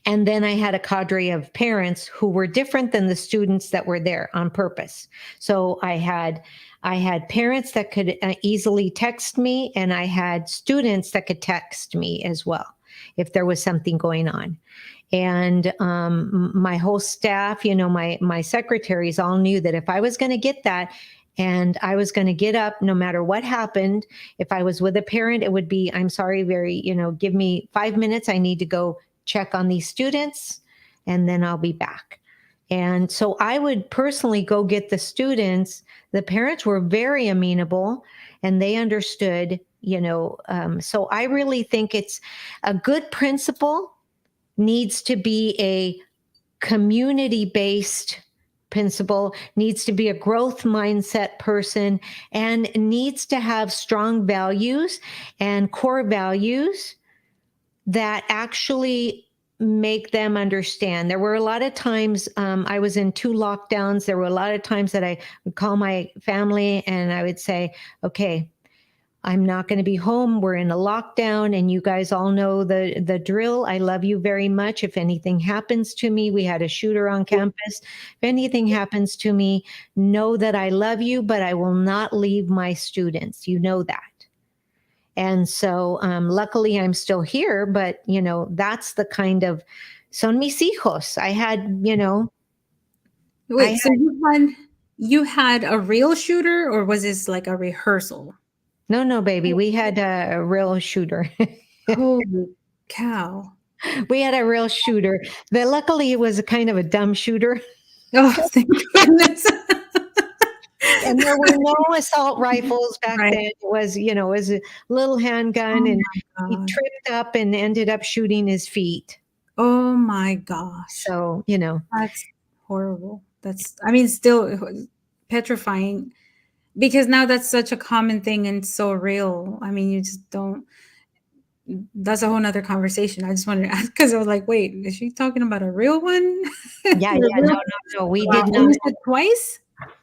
Speaker 1: And then I had a cadre of parents who were different than the students that were there on purpose. So I had parents that could easily text me, and I had students that could text me as well if there was something going on. And my whole staff, my secretaries all knew that if I was going to get that, and I was going to get up no matter what happened. If I was with a parent, it would be, I'm sorry, give me 5 minutes. I need to go check on these students, and then I'll be back. And so I would personally go get the students. The parents were very amenable, and they understood, so I really think it's a good principal needs to be a community-based principal, needs to be a growth mindset person, and needs to have strong values and core values that actually make them understand. There were a lot of times I was in 2 lockdowns. There were a lot of times that I would call my family and I would say, okay, I'm not going to be home. We're in a lockdown, and you guys all know the drill. I love you very much. If anything happens to me, we had a shooter on campus. If anything happens to me, know that I love you, but I will not leave my students. You know that. And so, luckily, I'm still here. But that's the kind of son mis hijos. I had, I
Speaker 2: Wait, so you had a real shooter, or was this like a rehearsal?
Speaker 1: no, baby. We had a real shooter.
Speaker 2: Holy cow.
Speaker 1: We had a real shooter. That luckily it was a kind of a dumb shooter,
Speaker 2: Oh, thank goodness.
Speaker 1: and there were no assault rifles back
Speaker 2: Right.
Speaker 1: then. It was a little handgun,
Speaker 2: Oh
Speaker 1: and
Speaker 2: my
Speaker 1: he
Speaker 2: God.
Speaker 1: tripped up and ended up shooting his feet.
Speaker 2: Oh my gosh.
Speaker 1: So
Speaker 2: That's horrible. I mean, still petrifying, because now that's such a common thing and so real. I mean, you just don't, that's a whole nother conversation. I just wanted to ask because I was like, wait, is she talking about a real one?
Speaker 1: yeah,
Speaker 2: A
Speaker 1: yeah,
Speaker 2: real-
Speaker 1: no. We
Speaker 2: Wow.
Speaker 1: did
Speaker 2: And
Speaker 1: not.
Speaker 2: you said twice?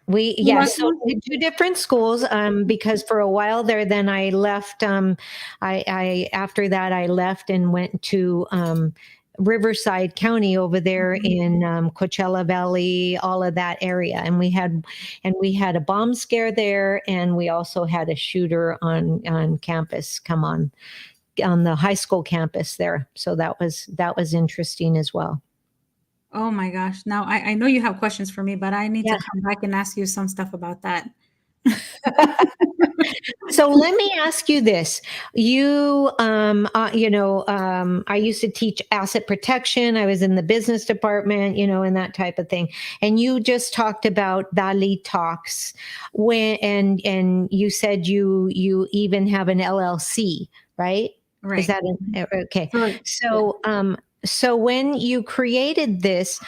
Speaker 1: So 2 different schools, because for a while there, then I left. I after that I left and went to Riverside County over there in Coachella Valley, all of that area, and we had a bomb scare there, and we also had a shooter on campus come on the high school campus there. So that was interesting as well.
Speaker 2: Oh my gosh. Now I know you have questions for me, but I need
Speaker 1: Yeah.
Speaker 2: to come back and ask you some stuff about that.
Speaker 1: So let me ask you this. I used to teach asset protection. I was in the business department, and that type of thing. And you just talked about DaliTalks and you said you even have an LLC, right? Is
Speaker 2: Right.
Speaker 1: that okay?
Speaker 2: So,
Speaker 1: So when you created this,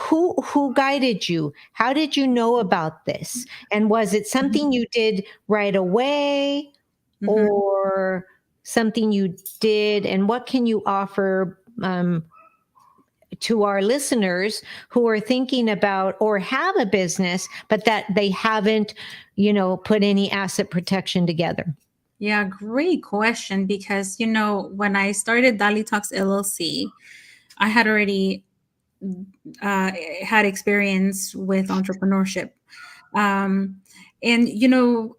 Speaker 1: who guided you? How did you know about this? And was it something you did right away,
Speaker 2: mhm.
Speaker 1: or something you did? And what can you offer to our listeners who are thinking about or have a business, but that they haven't, put any asset protection together?
Speaker 2: Yeah, great question. Because, when I started DaliTalks LLC, I had already uh, had experience with entrepreneurship. Um, and,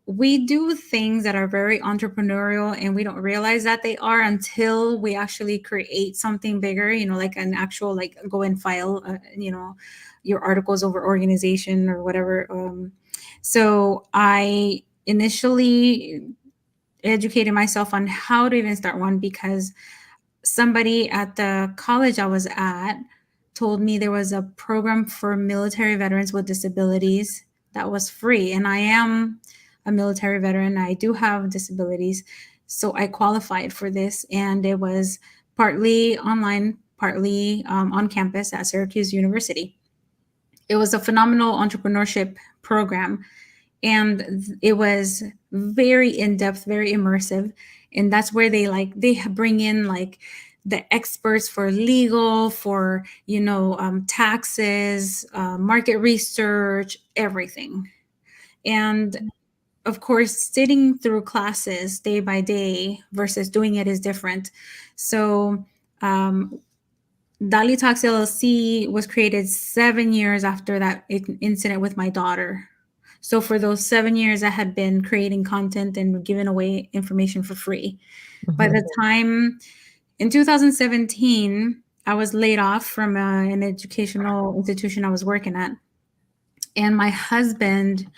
Speaker 2: we do things that are very entrepreneurial, and we don't realize that they are until we actually create something bigger, like an actual, like go and file, your articles over organization or whatever. So I initially educated myself on how to even start one, because somebody at the college I was at told me there was a program for military veterans with disabilities that was free. And I am a military veteran. I do have disabilities. So I qualified for this. And it was partly online, partly on campus at Syracuse University. It was a phenomenal entrepreneurship program, and it was very in-depth, very immersive. And that's where they bring in like the experts for legal, for taxes, market research, everything. And of course, sitting through classes day by day versus doing it is different. So um, DaliTalks LLC was created 7 years after that incident with my daughter. So for those 7 years, I had been creating content and giving away information for free. By the time in 2017, I was laid off from an educational institution I was working at. And my husband,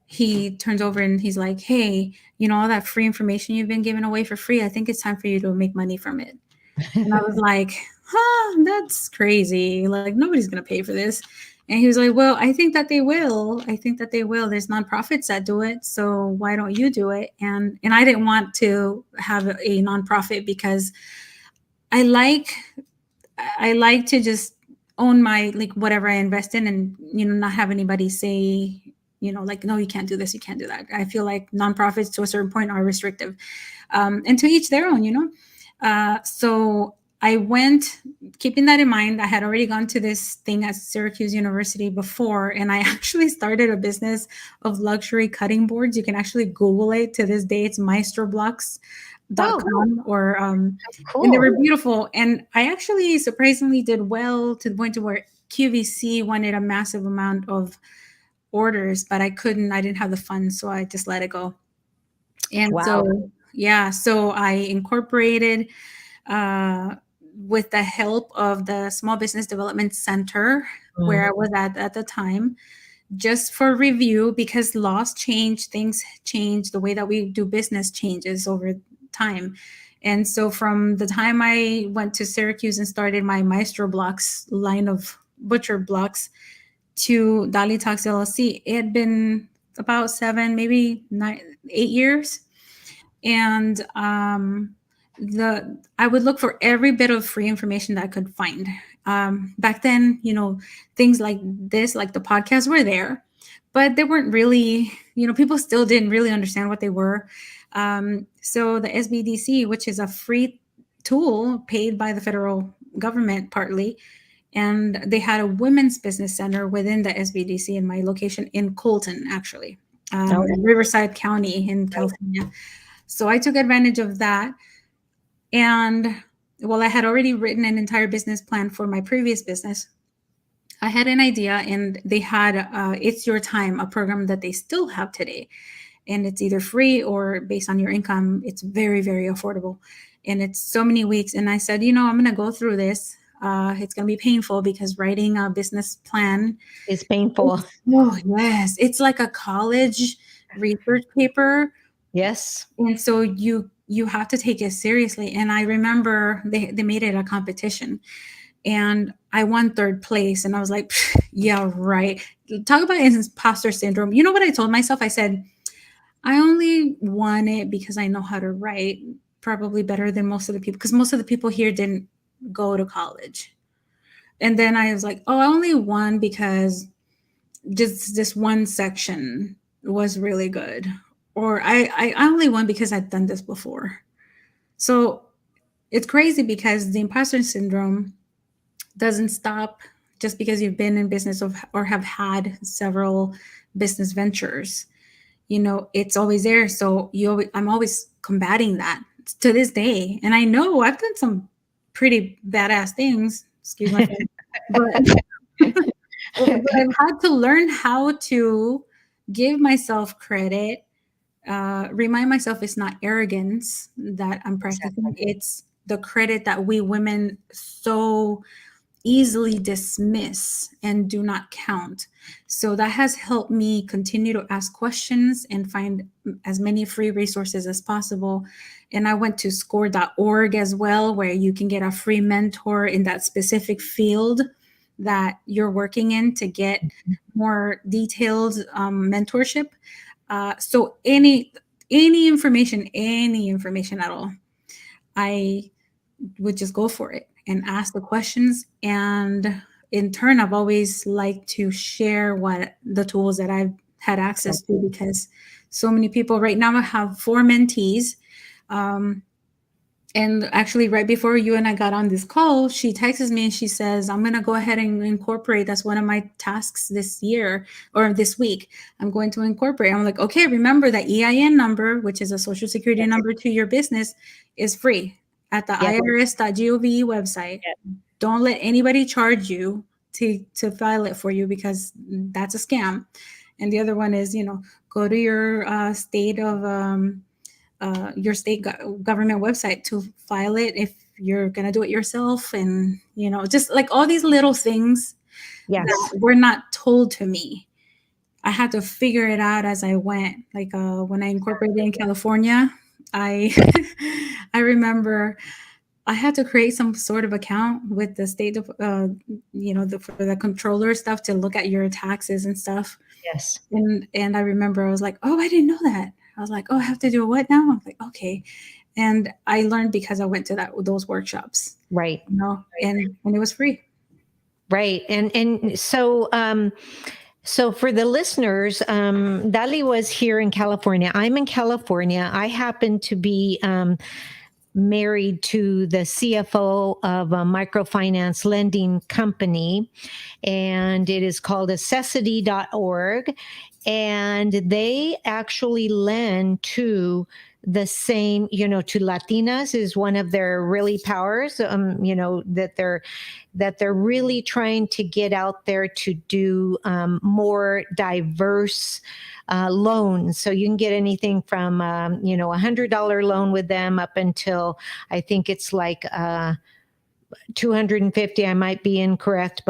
Speaker 2: he turns over and he's like, hey, all that free information you've been giving away for free, I think it's time for you to make money from it. And I was like, that's crazy. Like, nobody's going to pay for this. And he was like, well, I think that they will. I think that they will. There's nonprofits that do it. So why don't you do it? And I didn't want to have a nonprofit because I like to just own my, like, whatever I invest in, and, not have anybody say, like, no, you can't do this, you can't do that. I feel like nonprofits to a certain point are restrictive, and to each their own, so I went, keeping that in mind. I had already gone to this thing at Syracuse University before, and I actually started a business of luxury cutting boards. You can actually Google it to this day. It's maestroblocks.com, or and they were
Speaker 1: Cool.
Speaker 2: beautiful. And I actually surprisingly did well, to the point to where QVC wanted a massive amount of orders, but I didn't have the funds, so I just let it go. And
Speaker 1: Wow.
Speaker 2: so, yeah, so I incorporated, uh, with the help of the Small Business Development Center where I was at the time, just for review, because laws change, things change, the way that we do business changes over time. And so from the time I went to Syracuse and started my Maestro Blocks line of butcher blocks to DaliTalks LLC, it had been about 7, maybe 9, 8 years. And I would look for every bit of free information that I could find. Back then, things like this, like the podcasts, were there, but they weren't really, people still didn't really understand what they were. So the SBDC, which is a free tool paid by the federal government partly, and they had a women's business center within the SBDC in my location in Colton, actually, in Riverside County in California. So I took advantage of that. And I had already written an entire business plan for my previous business. I had an idea, and they had It's Your Time, a program that they still have today. And it's either free or based on your income. It's very, very affordable. And it's so many weeks. And I said, I'm going to go through this. It's going to be painful, because writing a business plan
Speaker 1: is painful.
Speaker 2: Oh, yes. It's like a college research paper.
Speaker 1: Yes.
Speaker 2: And so you have to take it seriously. And I remember they made it a competition, and I won 3rd place. And I was like, yeah, right. Talk about imposter syndrome. You know what I told myself? I said, I only won it because I know how to write, probably better than most of the people, because most of the people here didn't go to college. And then I was like, oh, I only won because just this one section was really good. Or I only won because I'd done this before. So it's crazy, because the imposter syndrome doesn't stop just because you've been in business or have had several business ventures. It's always there. So I'm always combating that to this day. And I know I've done some pretty badass things, excuse my friend, but I've had to learn how to give myself credit, remind myself it's not arrogance that I'm practicing. It's the credit that we women so easily dismiss and do not count. So that has helped me continue to ask questions and find as many free resources as possible. And I went to score.org as well, where you can get a free mentor in that specific field that you're working in to get more detailed mentorship. So any information at all, I would just go for it and ask the questions. And in turn, I've always liked to share what the tools that I've had access to, because so many people right now, I have 4 mentees. And actually, right before you and I got on this call, she texts me and she says, I'm going to go ahead and incorporate. That's one of my tasks this year or this week. I'm going to incorporate. I'm like, okay, remember that EIN number, which is a social security number to your business, is free at the irs.gov website. Don't let anybody charge you to file it for you, because that's a scam. And the other one is, go to your state government website to file it if you're going to do it yourself. And, just like all these little things that were not told to me. I had to figure it out as I went. Like when I incorporated in California, I I remember I had to create some sort of account with the state of, for the controller stuff, to look at your taxes and stuff.
Speaker 1: Yes.
Speaker 2: And I remember I was like, oh, I didn't know that. I was like, oh, I have to do what now? I'm like, okay. And I learned because I went to those workshops.
Speaker 1: Right.
Speaker 2: And it was free.
Speaker 1: Right. And so for the listeners, Dali was here in California. I'm in California. I happen to be married to the CFO of a microfinance lending company, and it is called accessity.org. And they actually lend to the same, to Latinas is one of their really powers, that they're really trying to get out there to do more diverse loans. So you can get anything from, $100 loan with them up until I think it's like 250. I might be incorrect,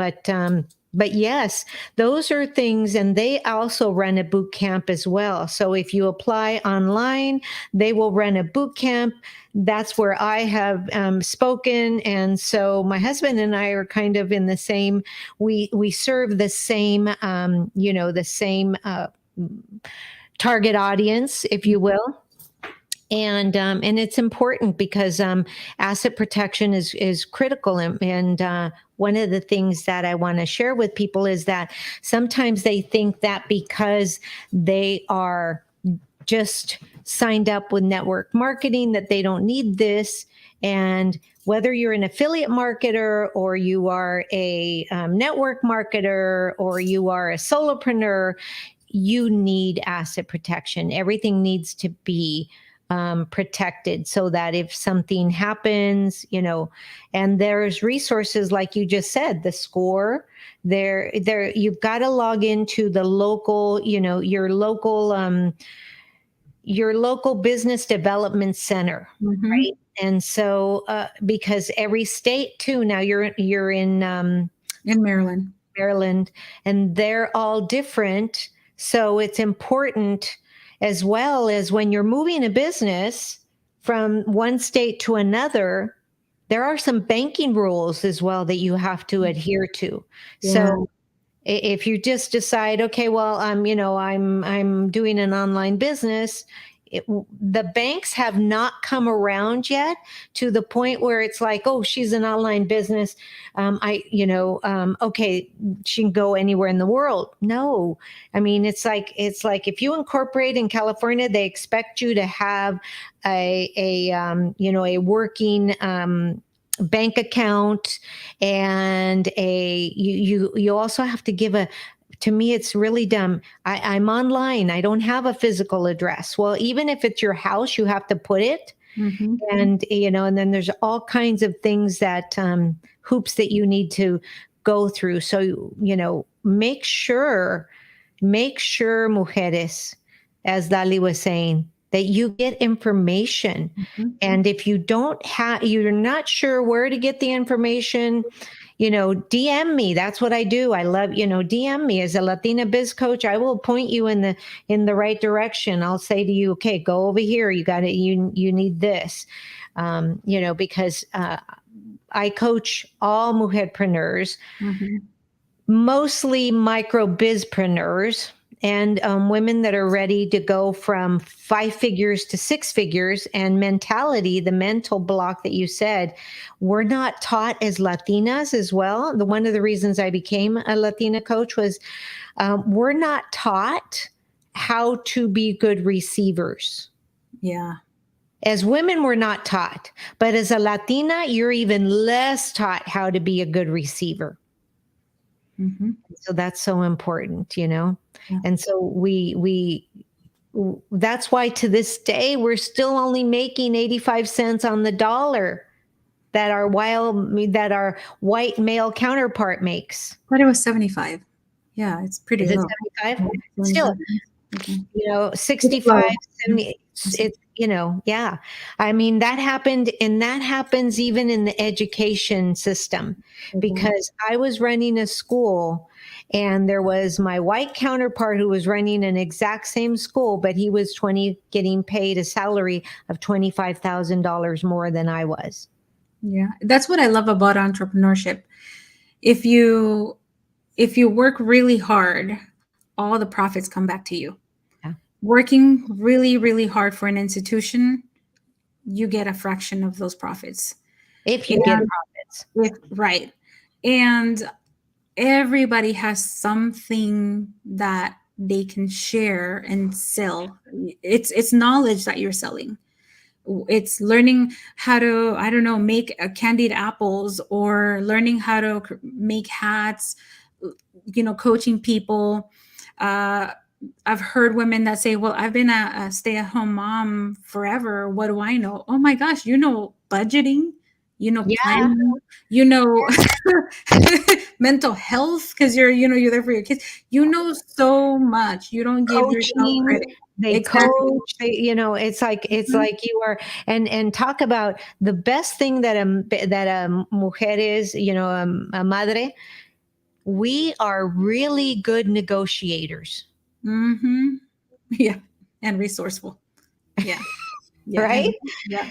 Speaker 1: but yes, those are things. And they also run a boot camp as well. So if you apply online, they will run a boot camp. That's where I have spoken. And so my husband and I are kind of in the same, we serve the same, the same target audience, if you will. And it's important because asset protection is critical. And one of the things that I want to share with people is that sometimes they think that because they are just signed up with network marketing that they don't need this. And whether you're an affiliate marketer or you are a network marketer or you are a solopreneur, you need asset protection. Everything needs to be protected so that if something happens, and there's resources like you just said, the score there, you've got to log into the local, your local business development center, right? And so, because every state too, now you're in Maryland, and they're all different. So it's important, as well as when you're moving a business from one state to another, there are some banking rules as well that you have to adhere to.
Speaker 2: Yeah.
Speaker 1: So if you just decide, okay, well, I'm doing an online business, the banks have not come around yet to the point where it's like, oh, she's an online business. Okay, she can go anywhere in the world. No, I mean, it's like if you incorporate in California, they expect you to have a working bank account, and you also have to give to me, it's really dumb. I'm online. I don't have a physical address. Well, even if it's your house, you have to put it. And, and then there's all kinds of things that hoops that you need to go through. So, make sure, mujeres, as Dali was saying, that you get information. And if you you're not sure where to get the information, DM me. That's what I do. I love, DM me as a Latina biz coach. I will point you in the right direction. I'll say to you, okay, go over here. You got it. You need this, because I coach all mujerpreneurs, mostly micro bizpreneurs, and women that are ready to go from 5 figures to 6 figures. And mentality, the mental block that you said, we're not taught as Latinas as well. One of the reasons I became a Latina coach was we're not taught how to be good receivers.
Speaker 2: Yeah.
Speaker 1: As women, we're not taught. But as a Latina, you're even less taught how to be a good receiver. So that's so important, Yeah. And so we that's why to this day, we're still only making 85 cents on the dollar that our white male counterpart makes.
Speaker 2: But it was 75. Yeah, it's pretty
Speaker 1: Is it
Speaker 2: low.
Speaker 1: 75? Still, 65, 70, it's, yeah. I mean, that happened, and that happens even in the education system, because I was running a school, and there was my white counterpart who was running an exact same school, but he was getting paid a salary of $25,000 more than I was.
Speaker 2: Yeah, that's what I love about entrepreneurship. If you work really hard, all the profits come back to you.
Speaker 1: Yeah.
Speaker 2: Working really, really hard for an institution, you get a fraction of those profits.
Speaker 1: If you get profits.
Speaker 2: Right. And everybody has something that they can share and sell. It's knowledge that you're selling. It's learning how to, I don't know, make candied apples, or learning how to make hats, coaching people. uh, I've heard women that say, well, I've been a stay-at-home mom forever, what do I know? Oh my gosh, budgeting,
Speaker 1: Yeah,
Speaker 2: planning, you know mental health, because you're there for your kids. So much, you don't give yourself
Speaker 1: coaching.
Speaker 2: credit.
Speaker 1: They
Speaker 2: Exactly.
Speaker 1: coach. It's
Speaker 2: Mhm.
Speaker 1: like you are. And talk about the best thing that a mujer is. A madre. We are really good negotiators,
Speaker 2: Mhm. Yeah, and resourceful. Yeah, yeah,
Speaker 1: right?
Speaker 2: and yeah,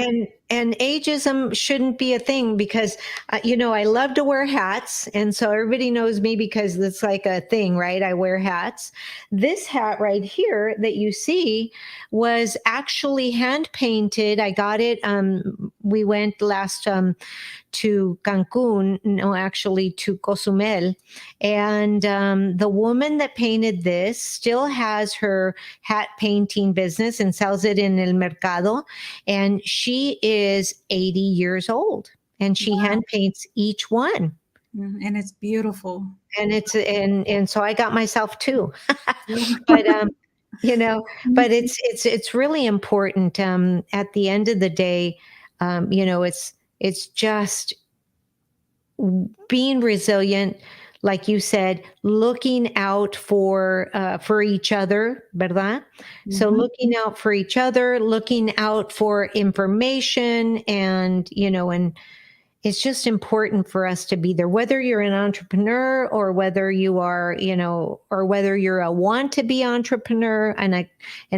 Speaker 2: yeah.
Speaker 1: And ageism shouldn't be a thing, because I love to wear hats, and so everybody knows me because it's like a thing, right? I wear hats. This hat right here that you see was actually hand painted. I got it. We went last to Cancun, no, actually to Cozumel. And the woman that painted this still has her hat painting business and sells it in El Mercado. And she is 80 years old, and she hand paints each one.
Speaker 2: And it's beautiful.
Speaker 1: And so I got myself two.
Speaker 2: Yeah.
Speaker 1: But you know, but it's really important. At the end of the day, it's just being resilient, like you said, looking out for each other, verdad? So
Speaker 2: Mhm.
Speaker 1: looking out for each other, looking out for information, and it's just important for us to be there, whether you're an entrepreneur or whether you are, or whether you're a want to be entrepreneur. And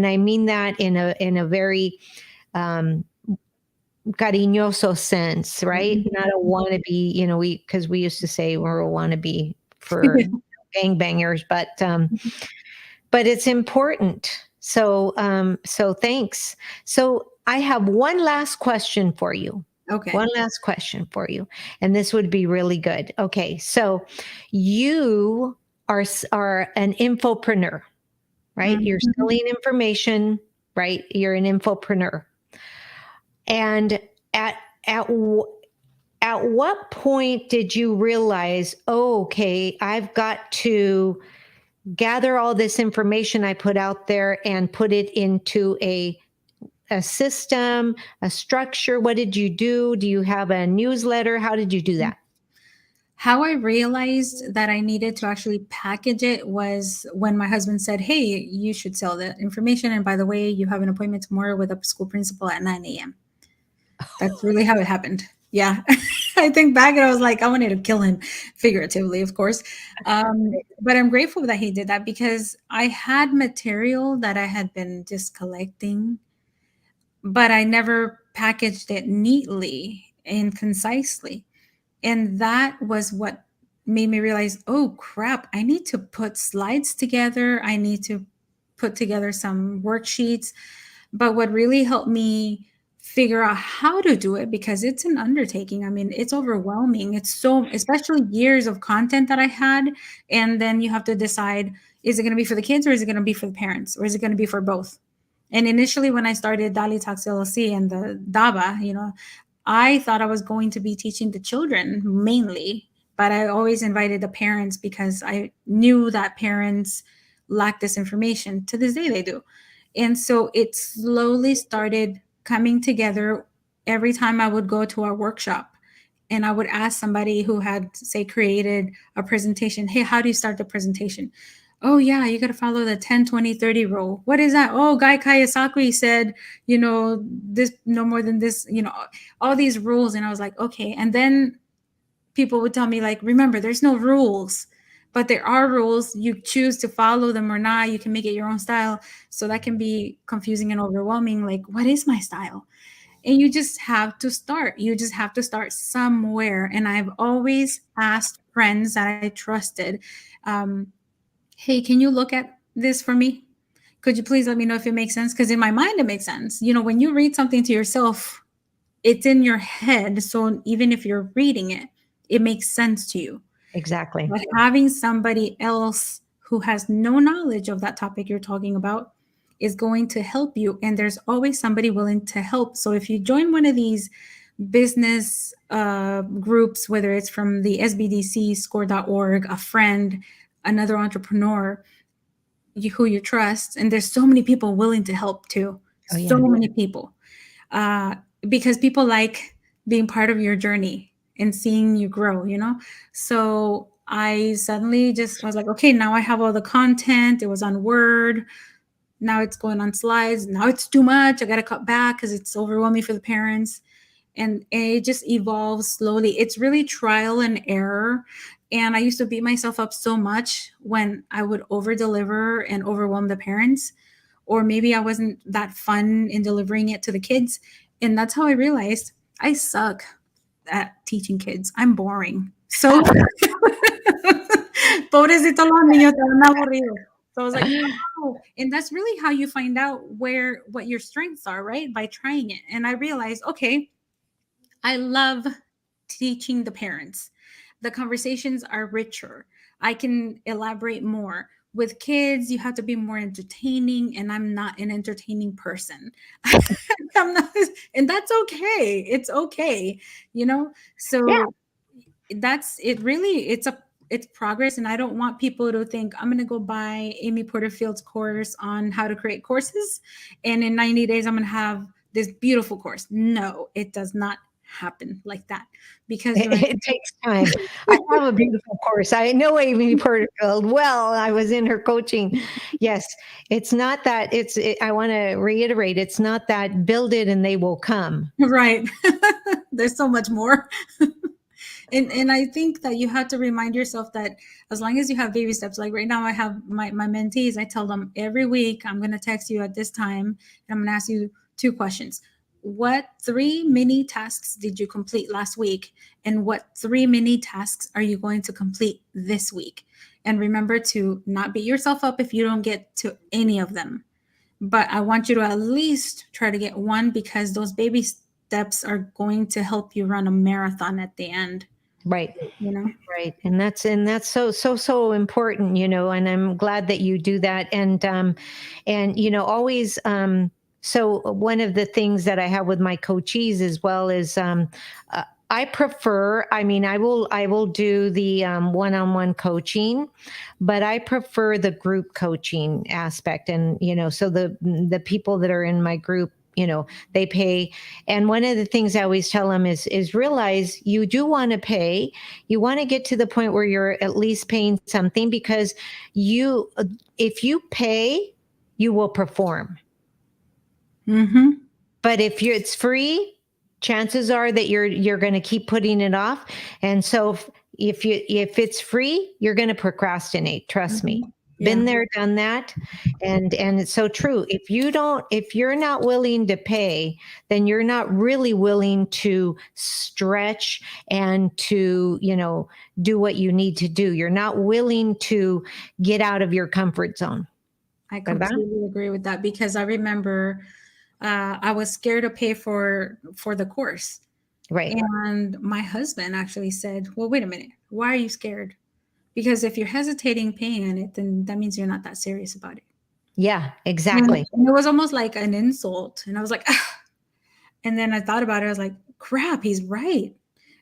Speaker 1: I mean that in a very um, cariñoso sense, right? Not a wannabe, because we used to say we're a wannabe for gangbangers, but it's important. So thanks. So I have one last question for you.
Speaker 2: Okay.
Speaker 1: One last question for you, and this would be really good. Okay, so you are an infopreneur, right? You're
Speaker 2: Mhm.
Speaker 1: selling information, right? You're an infopreneur, and at at at what point did you realize, oh, okay, I've got to gather all this information I put out there and put it into a system, a structure? What did you do? Do you have a newsletter? How did you do that?
Speaker 2: How I realized that I needed to actually package it was when my husband said, "Hey, you should sell the information. And by the way, you have an appointment tomorrow with a school principal at 9 a.m." That's really how it happened. Yeah. I think back and I was like, I wanted to kill him, figuratively, of course. But I'm grateful that he did that, because I had material that I had been just collecting, but I never packaged it neatly and concisely. And that was what made me realize, oh crap, I need to put slides together. I need to put together some worksheets. But what really helped me figure out how to do it, because it's an undertaking. I mean, it's overwhelming. It's so, especially years of content that I had. And then you have to decide, is it going to be for the kids, or is it going to be for the parents, or is it going to be for both? And initially, when I started DaliTalks LLC and the DABA, I thought I was going to be teaching the children mainly, but I always invited the parents because I knew that parents lack this information. To this day, they do. And so it slowly started coming together every time I would go to our workshop. And I would ask somebody who had, say, created a presentation, hey, how do you start the presentation? Oh, yeah, you got to follow the 10-20-30 rule. What is that? Oh, Guy Kawasaki said, this no more than this, all these rules. And I was like, okay. And then people would tell me, like, remember, there's no rules, but there are rules. You choose to follow them or not. You can make it your own style. So that can be confusing and overwhelming. Like, what is my style? And you just have to start. You just have to start somewhere. And I've always asked friends that I trusted, um, hey, can you look at this for me? Could you please let me know if it makes sense? Because in my mind, it makes sense. When you read something to yourself, it's in your head. So even if you're reading it, it makes sense to you.
Speaker 1: Exactly.
Speaker 2: But having somebody else who has no knowledge of that topic you're talking about is going to help you. And there's always somebody willing to help. So if you join one of these business groups, whether it's from the SBDC, score.org, a friend, another entrepreneur, who you trust, and there's so many people willing to help too.
Speaker 1: Oh,
Speaker 2: So
Speaker 1: yeah.
Speaker 2: many people. Because people like being part of your journey and seeing you grow, So I suddenly I was like, okay, now I have all the content. It was on Word. Now it's going on slides. Now it's too much. I got to cut back because it's overwhelming for the parents. And it just evolves slowly. It's really trial and error. And I used to beat myself up so much when I would over deliver and overwhelm the parents, or maybe I wasn't that fun in delivering it to the kids. And that's how I realized I suck at teaching kids. I'm boring. So, pobrecito los niños, están aburridos. So I was like, oh, and that's really how you find out what your strengths are, right? By trying it. And I realized, okay, I love teaching the parents. The conversations are richer. I can elaborate more. With kids, you have to be more entertaining, and I'm not an entertaining person. I'm not, and that's okay. It's okay, So
Speaker 1: Yeah.
Speaker 2: that's it. Really, it's progress, and I don't want people to think I'm going to go buy Amy Porterfield's course on how to create courses, and in 90 days I'm going to have this beautiful course. No, it does not happen like that, because
Speaker 1: It takes time. I have a beautiful course. I know Amy Porterfield well. I was in her coaching. Yes, it's not that. I want to reiterate. It's not that build it and they will come.
Speaker 2: right. There's so much more. And I think that you have to remind yourself that as long as you have baby steps, like right now I have my mentees, I tell them every week, I'm going to text you at this time and I'm going to ask you 2 questions. What 3 mini tasks did you complete last week? And what 3 mini tasks are you going to complete this week? And remember to not beat yourself up if you don't get to any of them. But I want you to at least try to get one, because those baby steps are going to help you run a marathon at the end.
Speaker 1: Right.
Speaker 2: You know?
Speaker 1: Right. And that's so important, and I'm glad that you do that. And always, so one of the things that I have with my coachees as well is, I prefer, I will do the one-on-one coaching, but I prefer the group coaching aspect. And, so the people that are in my group, they pay. And one of the things I always tell them is realize you do want to pay. You want to get to the point where you're at least paying something, because if you pay, you will perform.
Speaker 2: Mm-hmm.
Speaker 1: But if it's free, chances are that you're going to keep putting it off. And so if it's free, you're going to procrastinate. Trust me.
Speaker 2: Yeah.
Speaker 1: Been there, done that. And it's so true. If you're not willing to pay, then you're not really willing to stretch and to, do what you need to do. You're not willing to get out of your comfort zone.
Speaker 2: I completely agree with that, because I remember I was scared to pay for the course.
Speaker 1: Right.
Speaker 2: And my husband actually said, well, wait a minute. Why are you scared? Because if you're hesitating paying on it, then that means you're not that serious about it.
Speaker 1: Yeah, exactly.
Speaker 2: And it was almost like an insult. And I was like, ah. And then I thought about it. I was like, crap, he's right.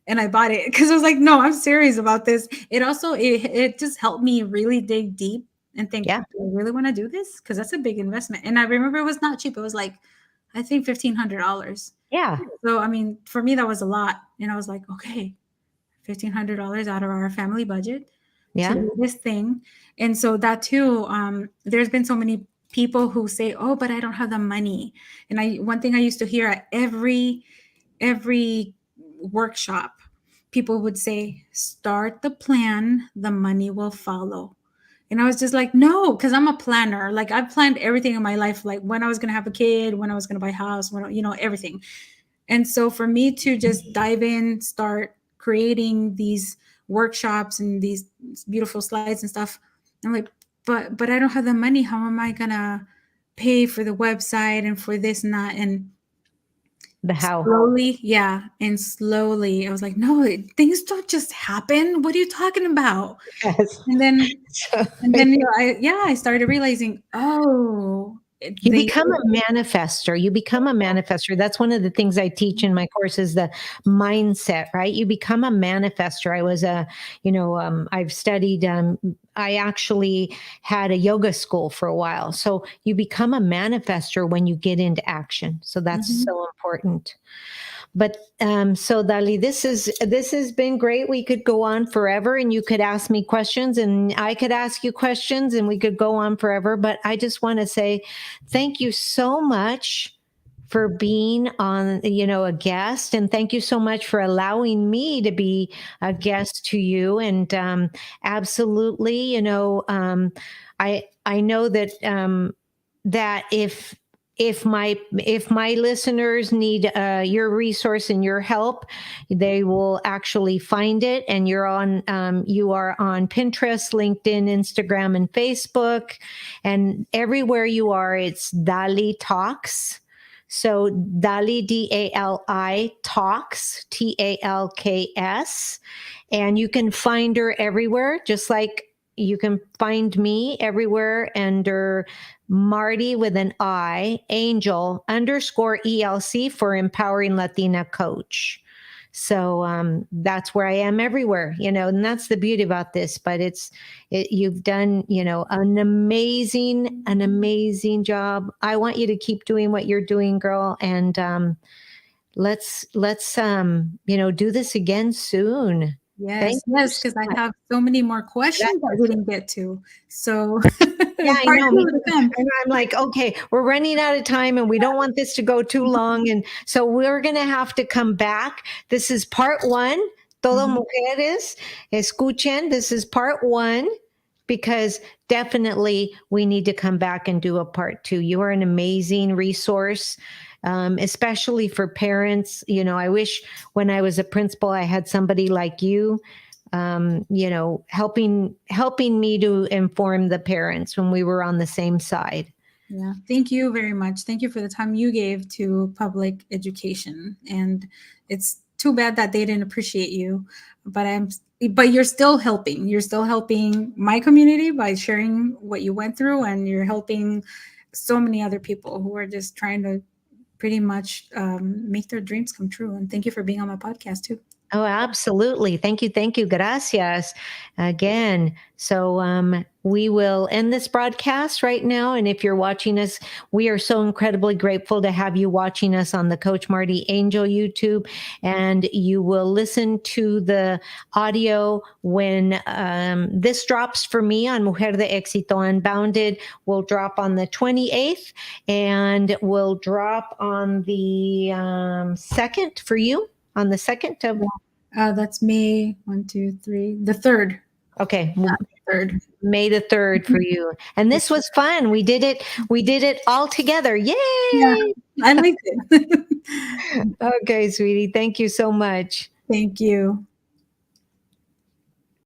Speaker 2: And I bought it because I was like, no, I'm serious about this. It also, it just helped me really dig deep and think,
Speaker 1: Yeah.
Speaker 2: do I really want to do this? Because that's a big investment. And I remember it was not cheap. It was like, I think $1,500.
Speaker 1: Yeah.
Speaker 2: So, I mean, for me, that was a lot. And I was like, okay, $1,500 out of our family budget
Speaker 1: Yeah.
Speaker 2: to do this thing. And so that too, there's been so many people who say, oh, but I don't have the money. And one thing I used to hear at every workshop, people would say, start the plan, the money will follow. And I was just like, no, because I'm a planner. Like I've planned everything in my life, like when I was going to have a kid, when I was going to buy a house, everything. And so for me to just dive in, start creating these workshops and these beautiful slides and stuff, I'm like, but I don't have the money. How am I going to pay for the website and for this and that? And
Speaker 1: The how.
Speaker 2: Slowly, yeah, and slowly, I was like, "No, things don't just happen. What are you talking about?"
Speaker 1: Yes.
Speaker 2: And then,
Speaker 1: So
Speaker 2: I started realizing, oh,
Speaker 1: you
Speaker 2: they,
Speaker 1: become a manifester. You become a manifester. That's one of the things I teach in my course is the mindset, right? You become a manifester. I was I've studied, I actually had a yoga school for a while. So you become a manifester when you get into action. So that's
Speaker 2: Mhm.
Speaker 1: so important. But so Dali, this has been great. We could go on forever, and you could ask me questions, and I could ask you questions, and we could go on forever. But I just want to say thank you so much for being on, a guest, and thank you so much for allowing me to be a guest to you. And absolutely, I know that that if my listeners need your resource and your help, they will actually find it. And you are on Pinterest, LinkedIn, Instagram, and Facebook, and everywhere you are, it's DaliTalks. So Dali, DALI, Talks, TALKS. And you can find her everywhere, just like you can find me everywhere under Marti with an I, Angel underscore ELC for Empowering Latina Coach. So that's where I am everywhere, and that's the beauty about this. But you've done, an amazing job. I want you to keep doing what you're doing, girl. And let's do this again soon. Thank
Speaker 2: Yes,
Speaker 1: you
Speaker 2: yes,
Speaker 1: so
Speaker 2: because I
Speaker 1: much.
Speaker 2: have so many more questions that we didn't get to. So
Speaker 1: Yeah, I
Speaker 2: part
Speaker 1: know.
Speaker 2: two
Speaker 1: Me
Speaker 2: to
Speaker 1: too.
Speaker 2: come.
Speaker 1: And I'm like, okay, we're running out of time and we don't want this to go too long. And so we're going to have to come back. This is part one. Todo
Speaker 2: Mhm.
Speaker 1: mujeres, escuchen. This is part one because definitely we need to come back and do a part two. You are an amazing resource. Especially for parents. I wish when I was a principal, I had somebody like you, helping me to inform the parents when we were on the same side.
Speaker 2: Yeah, thank you very much. Thank you for the time you gave to public education. And it's too bad that they didn't appreciate you, but but you're still helping. You're still helping my community by sharing what you went through, and you're helping so many other people who are just trying to pretty much make their dreams come true. And thank you for being on my podcast too.
Speaker 1: Oh, absolutely. Thank you. Thank you. Gracias again. So we will end this broadcast right now. And if you're watching us, we are so incredibly grateful to have you watching us on the Coach Marti Angel YouTube. And you will listen to the audio when this drops for me on Mujer de Éxito Unbounded. Will drop on the 28th and will drop on the 2nd for you. On the 2nd of
Speaker 2: That's May 1, 2, 3, the third.
Speaker 1: Okay,
Speaker 2: Third.
Speaker 1: May the 3rd for you. And this was fun. We did it. We did it all together.
Speaker 2: Yeah,
Speaker 1: Yay!
Speaker 2: I liked it.
Speaker 1: Okay, sweetie. Thank you so much.
Speaker 2: Thank you.